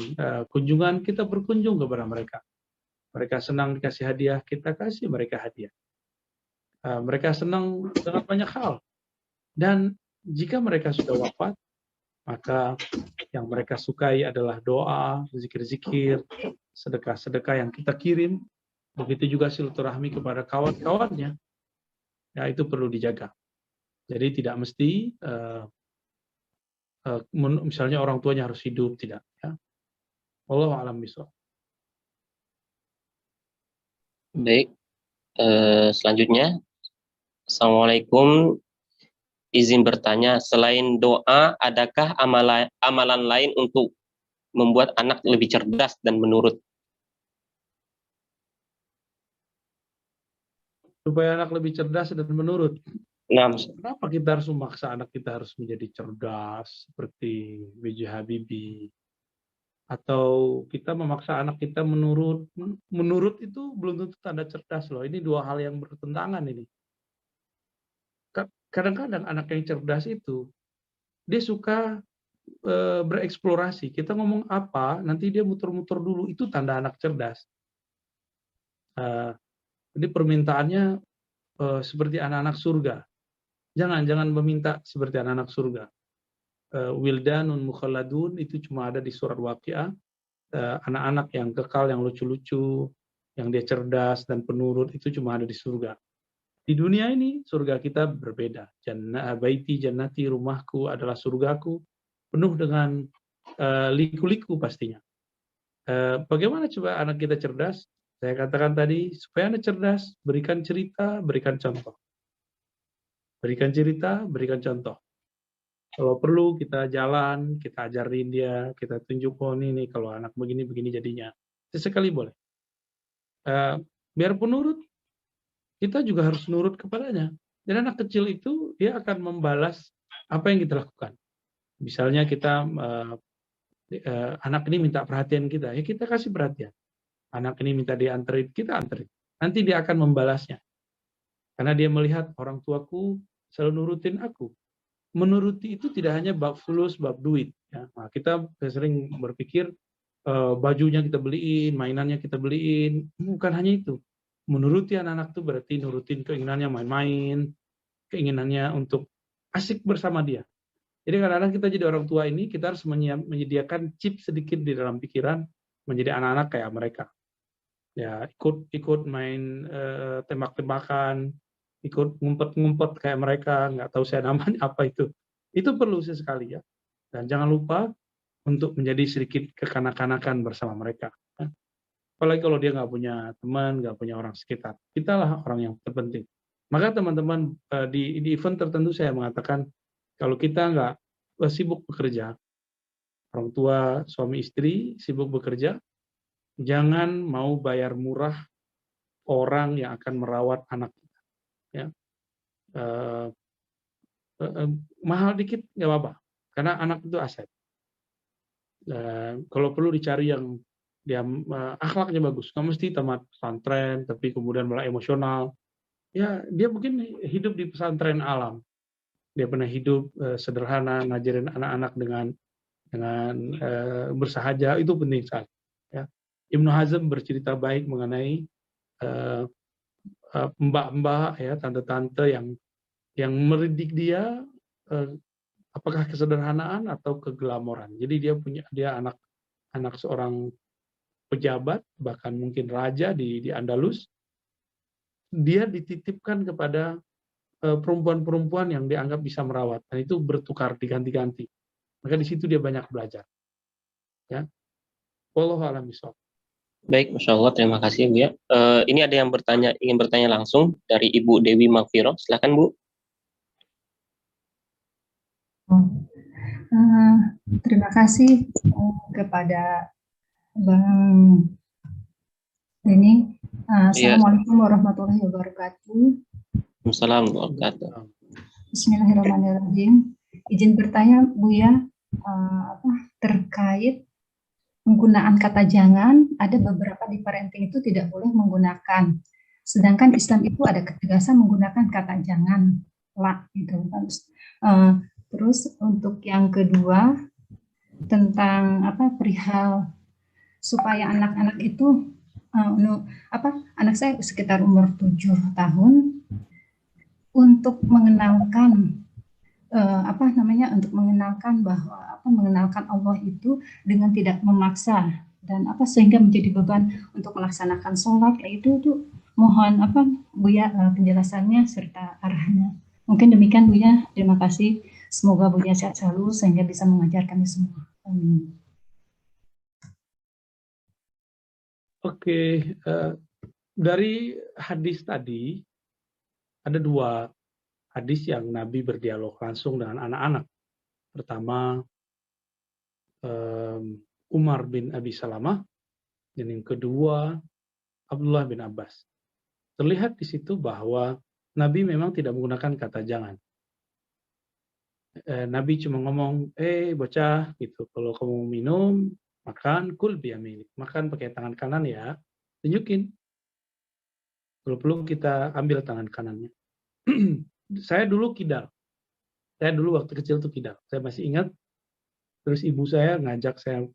kunjungan, kita berkunjung kepada mereka. Mereka senang dikasih hadiah, kita kasih mereka hadiah. Mereka senang dengan banyak hal. Dan jika mereka sudah wafat, maka yang mereka sukai adalah doa, zikir-zikir, sedekah-sedekah yang kita kirim. Begitu juga silaturahmi kepada kawan-kawannya. Ya, itu perlu dijaga. Jadi tidak mesti misalnya orang tuanya harus hidup, tidak. Ya. Wallahu a'lam bishawab. Baik, selanjutnya. Assalamualaikum. Izin bertanya, selain doa, adakah amalan lain untuk membuat anak lebih cerdas dan menurut? Supaya anak lebih cerdas dan menurut. Nah, Kenapa kita harus memaksa anak kita harus menjadi cerdas seperti B.J. Habibie? Atau kita memaksa anak kita menurut? Menurut itu belum tentu tanda cerdas loh. Ini dua hal yang bertentangan ini. Kadang-kadang anak yang cerdas itu dia suka bereksplorasi. Kita ngomong apa, nanti dia muter-muter dulu. Itu tanda anak cerdas. Jadi permintaannya seperti anak-anak surga. Jangan meminta seperti anak-anak surga. Wildanun mukhalladun itu cuma ada di surat Waqiah. Anak-anak yang kekal, yang lucu-lucu, yang dia cerdas dan penurut itu cuma ada di surga. Di dunia ini surga kita berbeda. Baiti jannati, rumahku adalah surgaku, penuh dengan liku-liku pastinya. Bagaimana coba anak kita cerdas? Saya katakan tadi, supaya anak cerdas, berikan cerita, berikan contoh. Berikan cerita, berikan contoh. Kalau perlu kita jalan, kita ajarin dia, kita tunjuk, oh ini kalau anak begini jadinya. Sesekali boleh. Biar penurut, kita juga harus nurut kepadanya. Dan anak kecil itu dia akan membalas apa yang kita lakukan. Misalnya kita anak ini minta perhatian kita, ya kita kasih perhatian. Anak ini minta dianterin, kita anterin. Nanti dia akan membalasnya. Karena dia melihat orang tuaku selalu nurutin aku. Menuruti itu tidak hanya bab fulus, bab duit. Ya. Nah, kita sering berpikir bajunya kita beliin, mainannya kita beliin. Bukan hanya itu. Menuruti anak-anak itu berarti nurutin keinginannya main-main, keinginannya untuk asik bersama dia. Jadi kadang-kadang kita jadi orang tua ini, kita harus menyediakan chip sedikit di dalam pikiran, menjadi anak-anak kayak mereka. Ya, ikut main tembak-tembakan, ikut ngumpet-ngumpet kayak mereka, nggak tahu saya namanya apa itu. Itu perlu sesekali ya. Dan jangan lupa untuk menjadi sedikit kekanak-kanakan bersama mereka. Apalagi kalau dia nggak punya teman, nggak punya orang sekitar. Kitalah orang yang terpenting. Maka teman-teman di event tertentu saya mengatakan, kalau kita nggak sibuk bekerja, orang tua, suami istri sibuk bekerja, jangan mau bayar murah orang yang akan merawat anak kita. Ya. Mahal dikit nggak apa-apa, karena anak itu aset. Kalau perlu dicari yang akhlaknya bagus, nggak mesti tamat pesantren tapi kemudian malah emosional. Ya dia mungkin hidup di pesantren alam, dia pernah hidup sederhana, ngajarin anak-anak dengan bersahaja, itu penting sekali. Ya. Ibnu Hazm bercerita baik mengenai mbak-mbak, ya, tante-tante yang mendidik dia, apakah kesederhanaan atau keglamoran. Jadi dia anak seorang pejabat, bahkan mungkin raja di Andalus. Dia dititipkan kepada perempuan-perempuan yang dianggap bisa merawat, dan itu bertukar diganti-ganti. Maka di situ dia banyak belajar. Ya, wallahu a'lam bishawab. Baik, Masya Allah, terima kasih Bu ya. Ini ada yang ingin bertanya langsung dari Ibu Dewi Magfiro. Silakan Bu. Terima kasih kepada Bang Denny. Assalamualaikum warahmatullahi wabarakatuh. Assalamualaikum warahmatullahi wabarakatuh. Bismillahirrahmanirrahim. Izin bertanya Buya, terkait penggunaan kata jangan. Ada beberapa di parenting itu tidak boleh menggunakan, sedangkan Islam itu ada ketegasan menggunakan kata jangan lah gitu. Terus untuk yang kedua tentang perihal supaya anak-anak itu anak saya sekitar umur 7 tahun untuk mengenalkan untuk mengenalkan bahwa mengenalkan Allah itu dengan tidak memaksa dan sehingga menjadi beban untuk melaksanakan sholat, itu tuh mohon Buya penjelasannya serta arahannya. Mungkin demikian Buya, terima kasih. Semoga Buya sehat selalu sehingga bisa mengajarkannya semua. Amin. Oke, dari hadis tadi ada 2 hadis yang Nabi berdialog langsung dengan anak-anak. Pertama Umar bin Abi Salamah, dan yang kedua Abdullah bin Abbas. Terlihat di situ bahwa Nabi memang tidak menggunakan kata jangan. Nabi cuma ngomong, bocah gitu, kalau kamu minum, makan, kul biyaminik, makan pakai tangan kanan ya, tunjukin. Kalau perlu kita ambil tangan kanannya. Saya dulu kidal. Saya dulu waktu kecil tuh kidal. Saya masih ingat. Terus ibu saya ngajak saya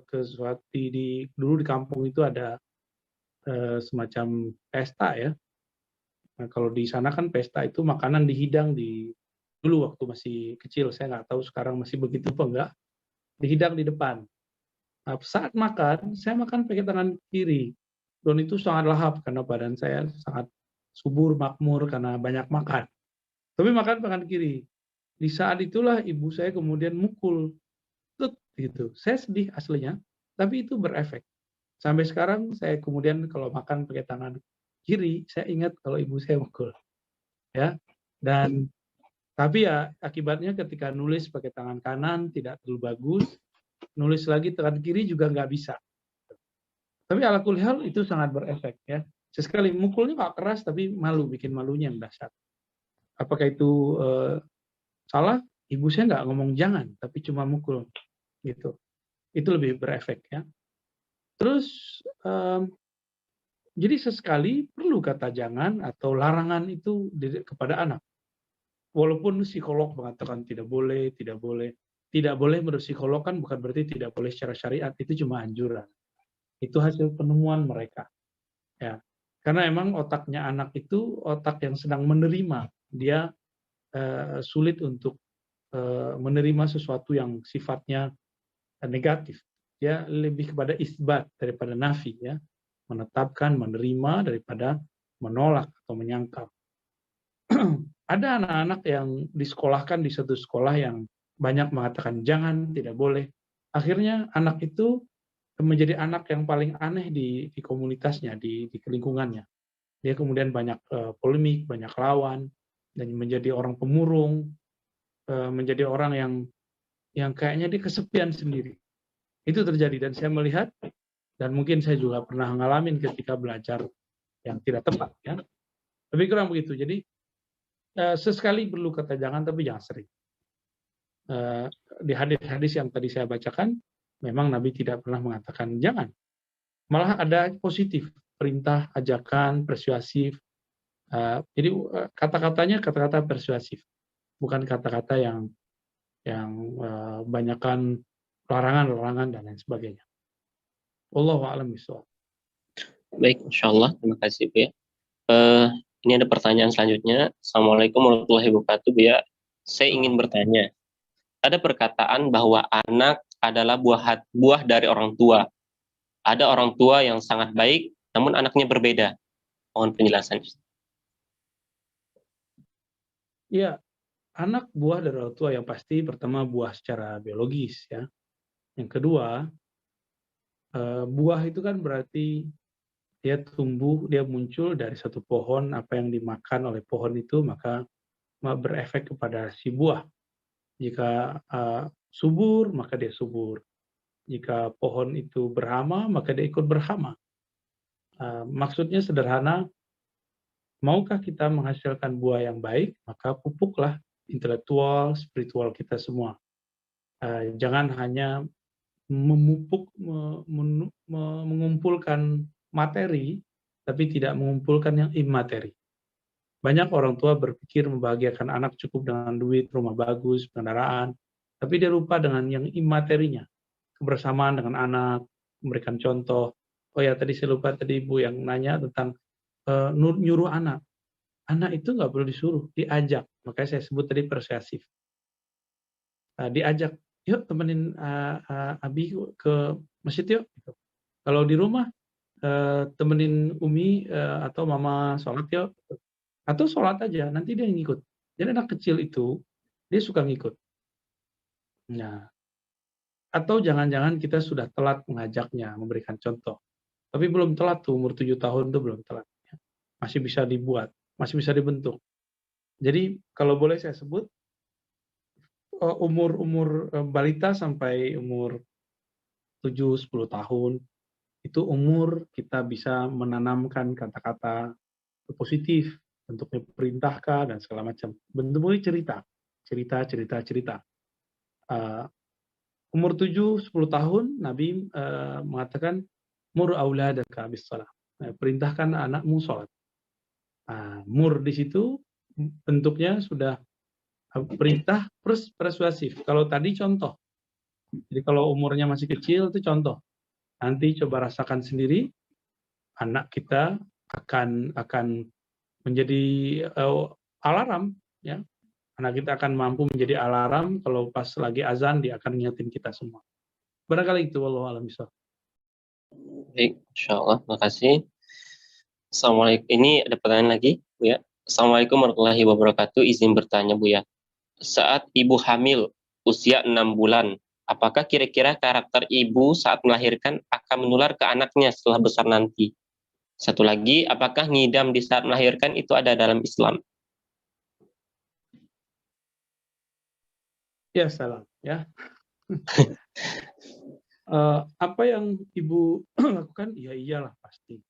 ke suatu dulu di kampung itu ada semacam pesta ya. Nah, kalau di sana kan pesta itu makanan dihidang dulu waktu masih kecil. Saya nggak tahu sekarang masih begitu apa enggak. Dihidang di depan. Nah, saat makan, saya makan pakai tangan kiri. Dan itu sangat lahap karena badan saya sangat subur, makmur karena banyak makan. Tapi makan tangan kiri. Di saat itulah ibu saya kemudian mukul. Gitu. Saya sedih aslinya, tapi itu berefek. Sampai sekarang saya kemudian kalau makan pakai tangan kiri, saya ingat kalau ibu saya mukul. Ya. Tapi ya akibatnya ketika nulis pakai tangan kanan tidak terlalu bagus, nulis lagi tangan kiri juga nggak bisa. Tapi ala kulli hal itu sangat berefek ya. Sesekali mukulnya nggak keras tapi bikin malunya yang dahsyat. Apakah itu salah? Ibu saya nggak ngomong jangan, tapi cuma mukul gitu. Itu lebih berefek ya. Terus jadi sesekali perlu kata jangan atau larangan itu kepada anak. Walaupun psikolog mengatakan tidak boleh. Tidak boleh menurut psikolog kan bukan berarti tidak boleh secara syariat, itu cuma anjuran. Itu hasil penemuan mereka. Ya. Karena emang otaknya anak itu otak yang sedang menerima. Dia sulit untuk menerima sesuatu yang sifatnya negatif. Dia lebih kepada isbat daripada nafi ya. Menetapkan, menerima daripada menolak atau menyangkal. Ada anak-anak yang disekolahkan di satu sekolah yang banyak mengatakan jangan, tidak boleh. Akhirnya anak itu menjadi anak yang paling aneh di komunitasnya, di lingkungannya. Dia kemudian banyak polemik, banyak lawan, dan menjadi orang pemurung, menjadi orang yang kayaknya dia kesepian sendiri. Itu terjadi dan saya melihat, dan mungkin saya juga pernah ngalamin ketika belajar yang tidak tepat. Ya. Lebih kurang begitu. Jadi sesekali perlu kata jangan, tapi jangan sering. Di hadis-hadis yang tadi saya bacakan, memang Nabi tidak pernah mengatakan jangan. Malah ada positif, perintah, ajakan, persuasif. Jadi kata-katanya kata-kata persuasif, bukan kata-kata yang banyakkan larangan-larangan dan lain sebagainya. Wallahu a'lam bishawab. Baik, Insya Allah. Terima kasih, Bu ya. Ini ada pertanyaan selanjutnya. Assalamualaikum warahmatullahi wabarakatuh, Bu ya. Saya ingin bertanya. Ada perkataan bahwa anak adalah buah dari orang tua. Ada orang tua yang sangat baik, namun anaknya berbeda. Mohon penjelasan. Iya, anak buah dari orang tua yang pasti pertama buah secara biologis ya. Yang kedua, buah itu kan berarti dia tumbuh, dia muncul dari satu pohon, apa yang dimakan oleh pohon itu maka berefek kepada si buah. Jika subur, maka dia subur. Jika pohon itu berhama, maka dia ikut berhama. Maksudnya sederhana, maukah kita menghasilkan buah yang baik, maka pupuklah intelektual, spiritual kita semua. Jangan hanya memupuk, mengumpulkan materi, tapi tidak mengumpulkan yang imateri. Banyak orang tua berpikir membahagiakan anak cukup dengan duit, rumah bagus, kendaraan, tapi dia lupa dengan yang imaterinya. Kebersamaan dengan anak, memberikan contoh. Oh ya, tadi saya lupa tadi Ibu yang nanya tentang nyuruh anak. Anak itu nggak perlu disuruh, diajak. Makanya saya sebut tadi persuasif. Diajak, yuk temenin Abi ke masjid yuk. Kalau di rumah, temenin Umi atau Mama sholat yuk. Atau sholat aja, nanti dia yang ngikut. Jadi anak kecil itu, dia suka ngikut. Nah, atau jangan-jangan kita sudah telat mengajaknya, memberikan contoh. Tapi belum telat tuh, umur 7 tahun itu belum telat. Masih bisa dibuat, masih bisa dibentuk. Jadi kalau boleh saya sebut, umur balita sampai umur 7-10 tahun, itu umur kita bisa menanamkan kata-kata positif, bentuknya perintahkah dan segala macam. Bentuknya cerita. Umur 7-10 tahun, Nabi mengatakan, mur auladaka bis shalah. Perintahkan anakmu sholat. Mur di situ bentuknya sudah perintah plus persuasif. Kalau tadi contoh. Jadi kalau umurnya masih kecil itu contoh. Nanti coba rasakan sendiri, anak kita akan menjadi alarm, ya. Anak kita akan mampu menjadi alarm kalau pas lagi azan dia akan ngingetin kita semua. Barangkali itu, wallahu a'lam bishawab. Baik, Insya Allah. Terima kasih. Assalamualaikum. Ini ada pertanyaan lagi, Bu ya. Assalamualaikum warahmatullahi wabarakatuh. Izin bertanya, Bu ya. Saat ibu hamil usia 6 bulan, apakah kira-kira karakter ibu saat melahirkan akan menular ke anaknya setelah besar nanti? Satu lagi, apakah ngidam di saat melahirkan itu ada dalam Islam? Ya, salam. Ya. Apa yang ibu lakukan? Ya iyalah pasti.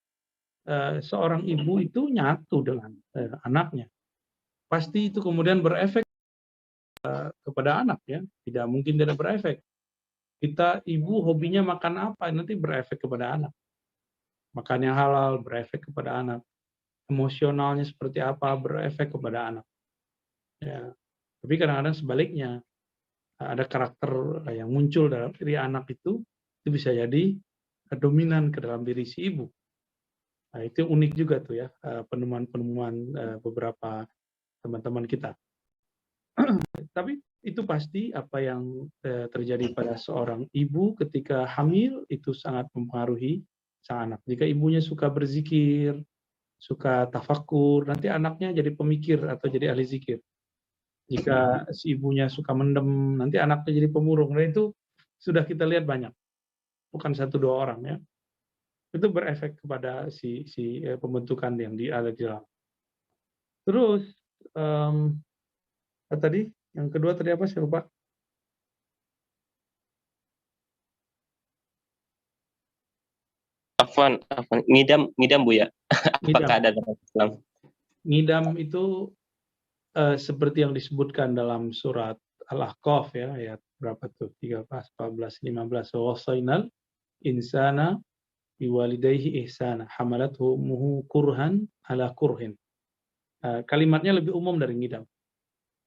Seorang ibu itu nyatu dengan anaknya. Pasti itu kemudian berefek kepada anak, ya. Tidak mungkin tidak berefek. Kita ibu hobinya makan apa, nanti berefek kepada anak. Makan yang halal berefek kepada anak. Emosionalnya seperti apa berefek kepada anak. Ya. Tapi kadang-kadang sebaliknya, ada karakter yang muncul dalam diri anak itu bisa jadi dominan ke dalam diri si ibu. Nah, itu unik juga tuh ya, penemuan-penemuan beberapa teman-teman kita. Tapi itu pasti apa yang terjadi pada seorang ibu ketika hamil itu sangat mempengaruhi sang anak. Jika ibunya suka berzikir, suka tafakur, nanti anaknya jadi pemikir atau jadi ahli zikir. Jika si ibunya suka mendem, nanti anaknya jadi pemurung. Nah itu sudah kita lihat banyak, bukan 1-2 orang ya. Itu berefek kepada si pembentukan yang ada di dalam. Terus tadi yang kedua tadi apa saya lupa. Afwan, ngidam Bu ya. Apakah ada dalam Islam? Ngidam itu seperti yang disebutkan dalam surat Al-Ahqaf ya, ayat berapa tuh? 13, 14, 15. Wasainal insana biwalidayhi ihsana. Hamalathu ummuhu kurhan ala kurhin. Kalimatnya lebih umum dari ngidam.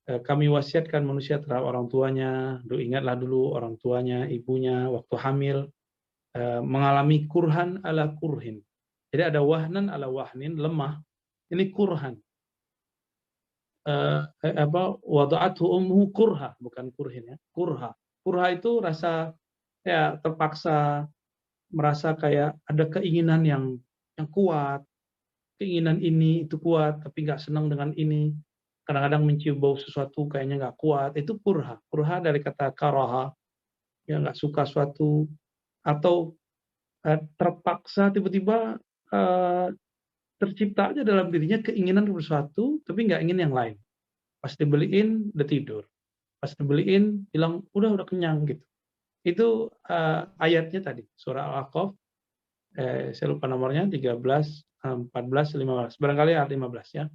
Kami wasiatkan manusia terhadap orang tuanya. Ingatlah dulu orang tuanya, ibunya waktu hamil mengalami kurhan ala kurhin. Jadi ada wahnan ala wahnin, lemah. Ini kurhan. Wada'athu ummuhu kurha, bukan kurhin ya. Kurha. Kurha itu rasa ya terpaksa, merasa kayak ada keinginan yang kuat. Keinginan ini itu kuat, tapi nggak senang dengan ini. Kadang-kadang mencium bau sesuatu kayaknya nggak kuat. Itu kurha. Kurha dari kata karaha, ya nggak suka suatu, atau terpaksa tiba-tiba tercipta aja dalam dirinya keinginan sesuatu, tapi nggak ingin yang lain. Pas dibeliin, udah tidur. Pas dibeliin, bilang, udah kenyang gitu. Itu ayatnya tadi, surah Al-Aqaf, saya lupa nomornya, 13, 14, 15. Barangkali ayat 15 ya.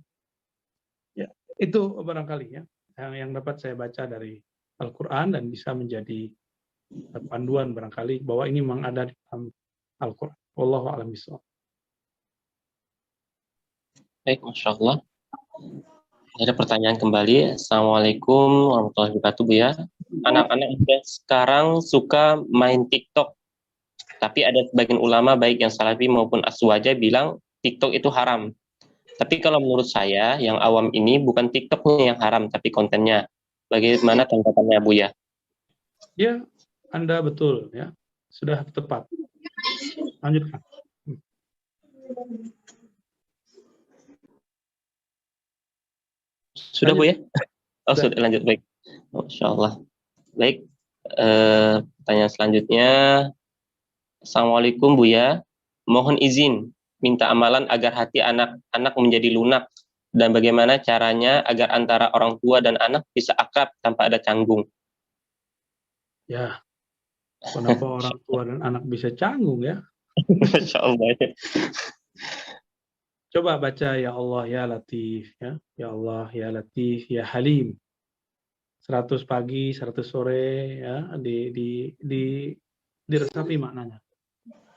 Ya, itu barangkali ya, yang dapat saya baca dari Al-Quran dan bisa menjadi panduan barangkali bahwa ini memang ada di dalam Al-Quran. Wallahu a'lam bishawab. Baik, Masya Allah. Ada pertanyaan kembali. Assalamualaikum warahmatullahi wabarakatuh, Bu ya. Anak-anak sekarang suka main TikTok, tapi ada sebagian ulama baik yang salafi maupun aswaja bilang TikTok itu haram. Tapi kalau menurut saya, yang awam ini bukan TikToknya yang haram, tapi kontennya. Bagaimana tanggapannya, Bu ya? Ya, Anda betul ya, sudah tepat. Lanjutkan. Sudah, Bu ya? Oh, Sudah. sudah, lanjut. Baik. Masya Allah. Baik, pertanyaan selanjutnya. Assalamualaikum, Bu ya. Mohon izin, minta amalan agar hati anak-anak menjadi lunak. Dan bagaimana caranya agar antara orang tua dan anak bisa akrab tanpa ada canggung? Ya, kenapa orang tua dan anak bisa canggung ya? Masya Allah. Coba baca ya Allah ya Latif ya. Ya Allah ya Latif ya Halim. 100 pagi, 100 sore ya, diresapi maknanya.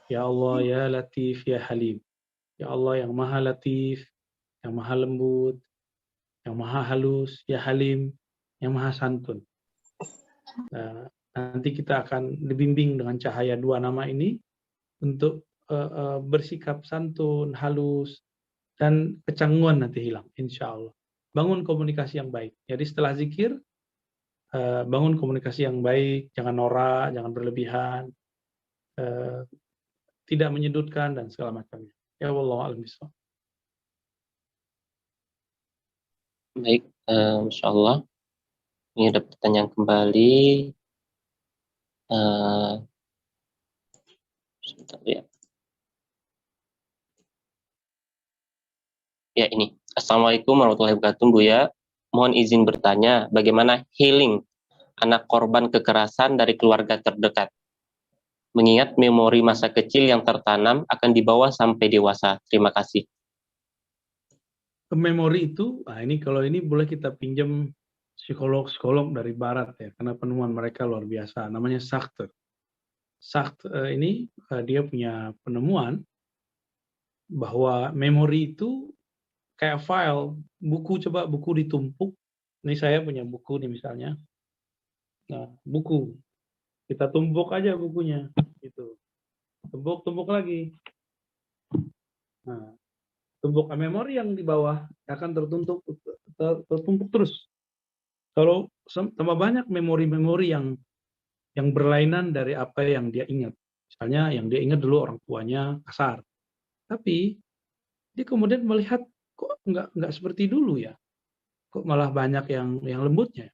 Ya Allah ya Latif ya Halim. Ya Allah yang Maha Latif, yang Maha Lembut, yang Maha Halus, ya Halim, yang Maha Santun. Nanti kita akan dibimbing dengan cahaya dua nama ini untuk bersikap santun, halus, dan kecanggungan nanti hilang, insya Allah. Bangun komunikasi yang baik. Jadi setelah zikir, bangun komunikasi yang baik, jangan norak, jangan berlebihan, tidak menyudutkan, dan segala macamnya. Ya Allah, al-misal. Baik, Masya Allah. Ini ada pertanyaan kembali. Sebentar ya. Ya, ini. Assalamualaikum warahmatullahi wabarakatuh, Bu ya. Mohon izin bertanya, bagaimana healing anak korban kekerasan dari keluarga terdekat? Mengingat memori masa kecil yang tertanam akan dibawa sampai dewasa. Terima kasih. Memori itu, ini kalau ini boleh kita pinjam psikolog-psikolog dari barat ya, karena penemuan mereka luar biasa. Namanya Sartre. Sartre ini dia punya penemuan bahwa memori itu kayak file, buku, coba buku ditumpuk. Ini saya punya buku nih misalnya. Nah, buku. Kita tumpuk aja bukunya. Gitu. Tumpuk lagi. Nah, tumpuk memori yang di bawah akan tertumpuk terus. Kalau tambah banyak memori-memori yang berlainan dari apa yang dia ingat. Misalnya yang dia ingat dulu orang tuanya kasar. Tapi dia kemudian melihat kok nggak seperti dulu ya. Kok malah banyak yang lembutnya.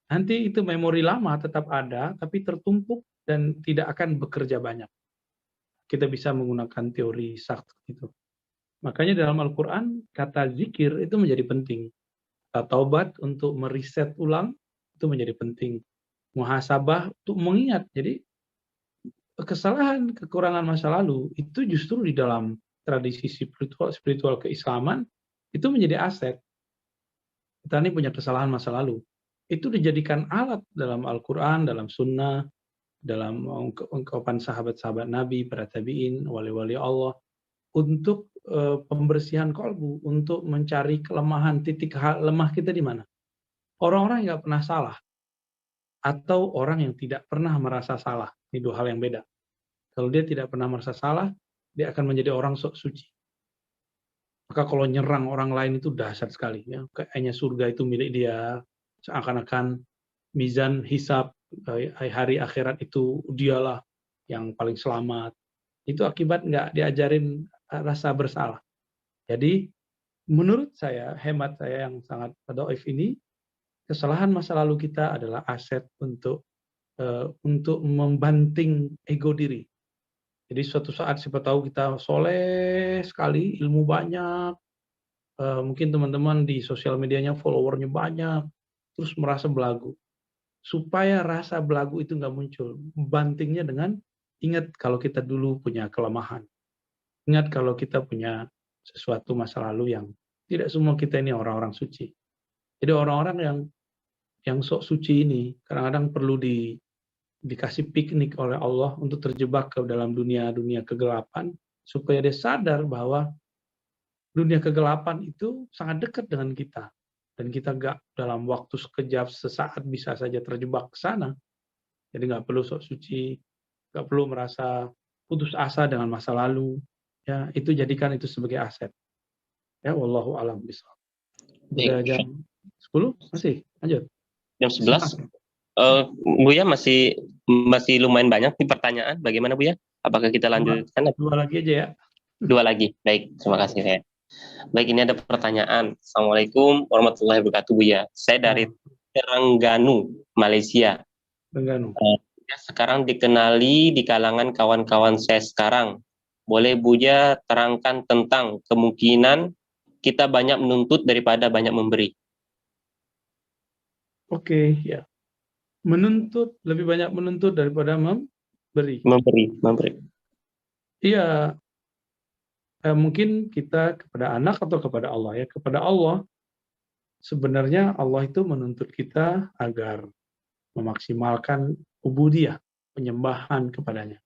Nanti itu memori lama tetap ada, tapi tertumpuk dan tidak akan bekerja banyak. Kita bisa menggunakan teori Sartre itu. Makanya dalam Al-Quran, kata zikir itu menjadi penting. Kata taubat untuk meriset ulang, itu menjadi penting. Muhasabah untuk mengingat. Jadi, kesalahan, kekurangan masa lalu, itu justru di dalam tradisi spiritual keislaman, itu menjadi aset. Kita ini punya kesalahan masa lalu. itu dijadikan alat dalam Al-Quran, dalam Sunnah, dalam ungkapan sahabat-sahabat Nabi, para tabi'in, wali-wali Allah, untuk pembersihan kolbu, untuk mencari kelemahan, titik lemah kita di mana. Orang-orang yang nggak pernah salah, atau orang yang tidak pernah merasa salah, ini dua hal yang beda. Kalau dia tidak pernah merasa salah, dia akan menjadi orang sok suci. Maka kalau nyerang orang lain itu dahsyat sekali, ya. Kayaknya surga itu milik dia, seakan-akan mizan hisab hari akhirat itu dialah yang paling selamat. Itu akibat nggak diajarin rasa bersalah. Jadi menurut saya, hemat saya yang sangat dhaif ini, kesalahan masa lalu kita adalah aset untuk membanting ego diri. Jadi suatu saat siapa tahu kita soleh sekali, ilmu banyak, mungkin teman-teman di sosial medianya followernya banyak, terus merasa belagu. Supaya rasa belagu itu nggak muncul, bantingnya dengan ingat kalau kita dulu punya kelemahan. Ingat kalau kita punya sesuatu masa lalu yang tidak semua kita ini orang-orang suci. Jadi orang-orang yang sok suci ini kadang-kadang perlu dikasih piknik oleh Allah untuk terjebak ke dalam dunia kegelapan, supaya dia sadar bahwa dunia kegelapan itu sangat dekat dengan kita. Dan kita nggak dalam waktu sekejap, sesaat bisa saja terjebak ke sana. Jadi nggak perlu sok suci, nggak perlu merasa putus asa dengan masa lalu. Ya, itu jadikan itu sebagai aset. Ya, wallahu a'lam bishawab. Udah jam 10? Masih? Lanjut. Jam 11. Buya masih lumayan banyak nih pertanyaan. Bagaimana Buya? Apakah kita lanjutkan? Dua lagi aja ya. Dua lagi. Baik, terima kasih ya. Baik, ini ada pertanyaan. Assalamualaikum warahmatullahi wabarakatuh Buya. Saya dari Terengganu, Malaysia. Terengganu. Sekarang dikenali di kalangan kawan-kawan saya sekarang. Boleh Buya terangkan tentang kemungkinan kita banyak menuntut daripada banyak memberi? Oke, ya. Lebih banyak menuntut daripada memberi. Memberi. Iya, mungkin kita kepada anak atau kepada Allah ya. Kepada Allah, sebenarnya Allah itu menuntut kita agar memaksimalkan ubudiyah, penyembahan kepadanya.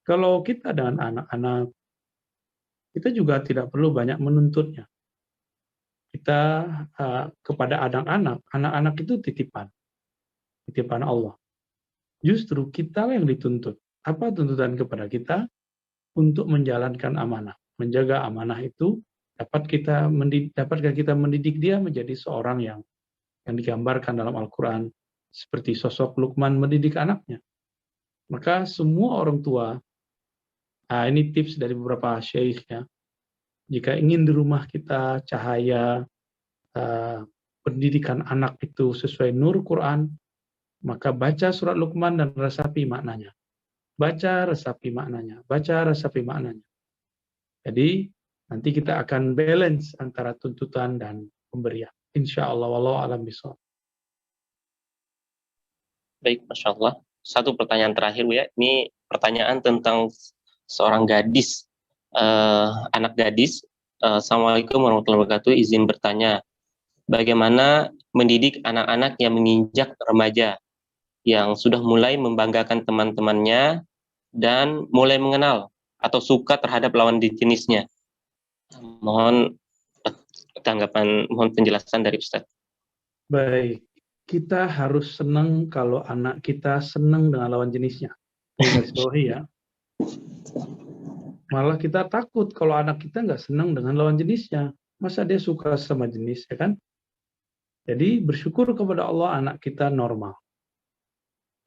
Kalau kita dengan anak-anak, kita juga tidak perlu banyak menuntutnya. Kita kepada anak-anak itu titipan Allah. Justru kita yang dituntut. Apa tuntutan kepada kita? Untuk menjalankan amanah, menjaga amanah itu dapatkah kita mendidik dia menjadi seorang yang digambarkan dalam Al-Quran seperti sosok Luqman mendidik anaknya. Maka semua orang tua, ini tips dari beberapa syekh ya, jika ingin di rumah kita cahaya pendidikan anak itu sesuai nur Quran, maka baca surat Luqman dan resapi maknanya. Baca, resapi maknanya. Baca, resapi maknanya. Jadi, nanti kita akan balance antara tuntutan dan pemberian. Insya Allah, wallahu a'lam bishawab. Baik, Masya Allah. Satu pertanyaan terakhir, Bu ya. Ini pertanyaan tentang seorang gadis, anak gadis. Assalamualaikum warahmatullahi wabarakatuh. Izin bertanya, bagaimana mendidik anak-anak yang menginjak remaja, yang sudah mulai membanggakan teman-temannya dan mulai mengenal atau suka terhadap lawan jenisnya? Mohon tanggapan, mohon penjelasan dari Ustaz. Baik, kita harus senang kalau anak kita senang dengan lawan jenisnya. Garis bawahi ya. Malah kita takut kalau anak kita nggak senang dengan lawan jenisnya. Masa dia suka sama jenis, ya kan? Jadi bersyukur kepada Allah anak kita normal.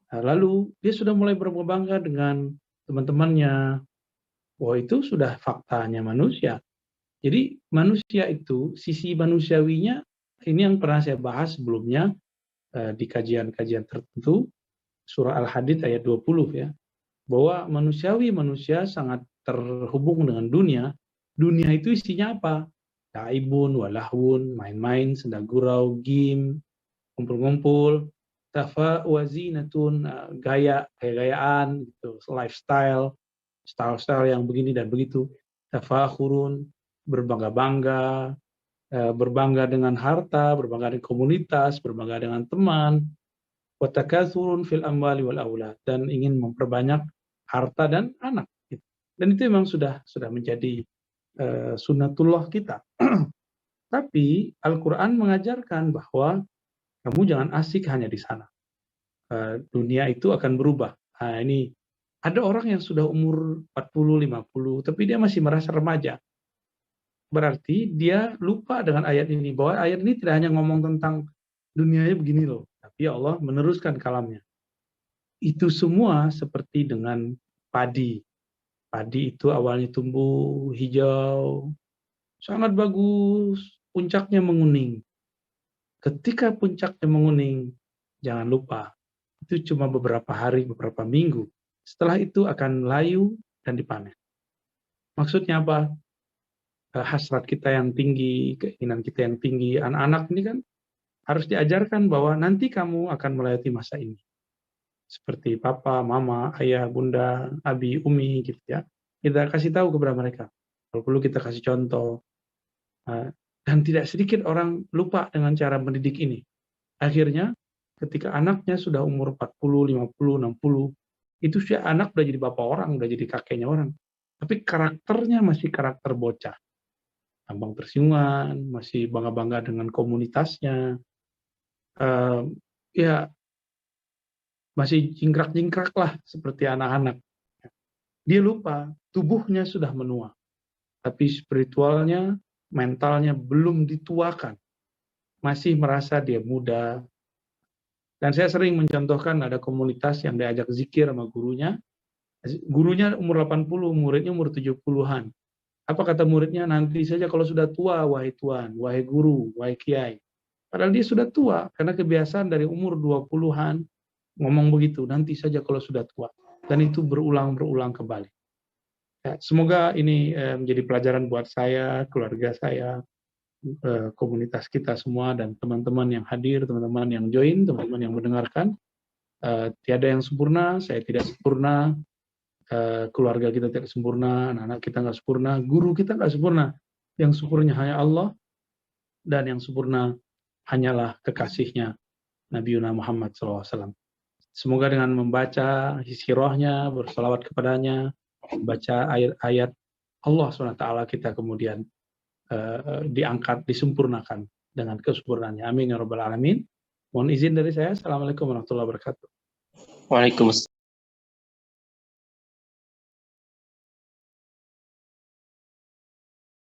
Nah, lalu dia sudah mulai berbangga dengan teman-temannya. Wah, itu sudah faktanya manusia. Jadi manusia itu, sisi manusiawinya, ini yang pernah saya bahas sebelumnya di kajian-kajian tertentu, surah Al-Hadid ayat 20 ya, bahwa manusia sangat terhubung dengan dunia. Dunia itu isinya apa? Ta'ibun, walahun, main-main, senda gurau, game, kumpul-kumpul, tafa wazinatun, gaya-gayaan, gitu, lifestyle yang begini dan begitu, tafakhurun, berbangga-bangga, berbangga dengan harta, berbangga dengan komunitas, berbangga dengan teman, wa takatsurun fil amwali wal aulad, dan ingin memperbanyak harta dan anak. Dan itu memang sudah menjadi sunnatullah kita. Tapi Al-Quran mengajarkan bahwa kamu jangan asik hanya di sana. Dunia itu akan berubah. Nah, ini ada orang yang sudah umur 40, 50, tapi dia masih merasa remaja. Berarti dia lupa dengan ayat ini, bahwa ayat ini tidak hanya ngomong tentang dunianya begini loh, tapi Allah meneruskan kalamnya. Itu semua seperti dengan padi. Padi itu awalnya tumbuh hijau, sangat bagus, puncaknya menguning. Ketika puncaknya menguning, jangan lupa, itu cuma beberapa hari, beberapa minggu. Setelah itu akan layu dan dipanen. Maksudnya apa? Hasrat kita yang tinggi, keinginan kita yang tinggi, anak-anak ini kan harus diajarkan bahwa nanti kamu akan melewati masa ini. Seperti papa, mama, ayah, bunda, abi, umi, gitu ya. Kita kasih tahu kepada mereka. Kalau perlu kita kasih contoh. Dan tidak sedikit orang lupa dengan cara mendidik ini. Akhirnya, ketika anaknya sudah umur 40, 50, 60, itu si anak udah jadi bapak orang, udah jadi kakeknya orang. Tapi karakternya masih karakter bocah. Gampang tersinggungan, masih bangga-bangga dengan komunitasnya. Ya, masih jingkrak-jingkrak lah seperti anak-anak. Dia lupa, tubuhnya sudah menua. Tapi spiritualnya, mentalnya belum dituakan. Masih merasa dia muda. Dan saya sering mencontohkan ada komunitas yang diajak zikir sama gurunya. Gurunya umur 80, muridnya umur 70-an. Apa kata muridnya? Nanti saja kalau sudah tua, wahai tuan, wahai guru, wahai kiai. Padahal dia sudah tua, karena kebiasaan dari umur 20-an, ngomong begitu, nanti saja kalau sudah tua. Dan itu berulang-berulang kembali. Ya, semoga ini menjadi pelajaran buat saya, keluarga saya, komunitas kita semua, dan teman-teman yang hadir, teman-teman yang join, teman-teman yang mendengarkan. Tiada yang sempurna, saya tidak sempurna, keluarga kita tidak sempurna, anak-anak kita nggak sempurna, guru kita nggak sempurna. Yang sempurna hanya Allah, dan yang sempurna hanyalah kekasihnya, Nabiuna Muhammad SAW. Semoga dengan membaca sirahnya, bersalawat kepadanya, membaca ayat-ayat Allah SWT, kita kemudian diangkat, disempurnakan dengan kesempurnaannya. Amin ya rabbal alamin. Mohon izin dari saya. Assalamualaikum warahmatullahi wabarakatuh. Waalaikumsalam.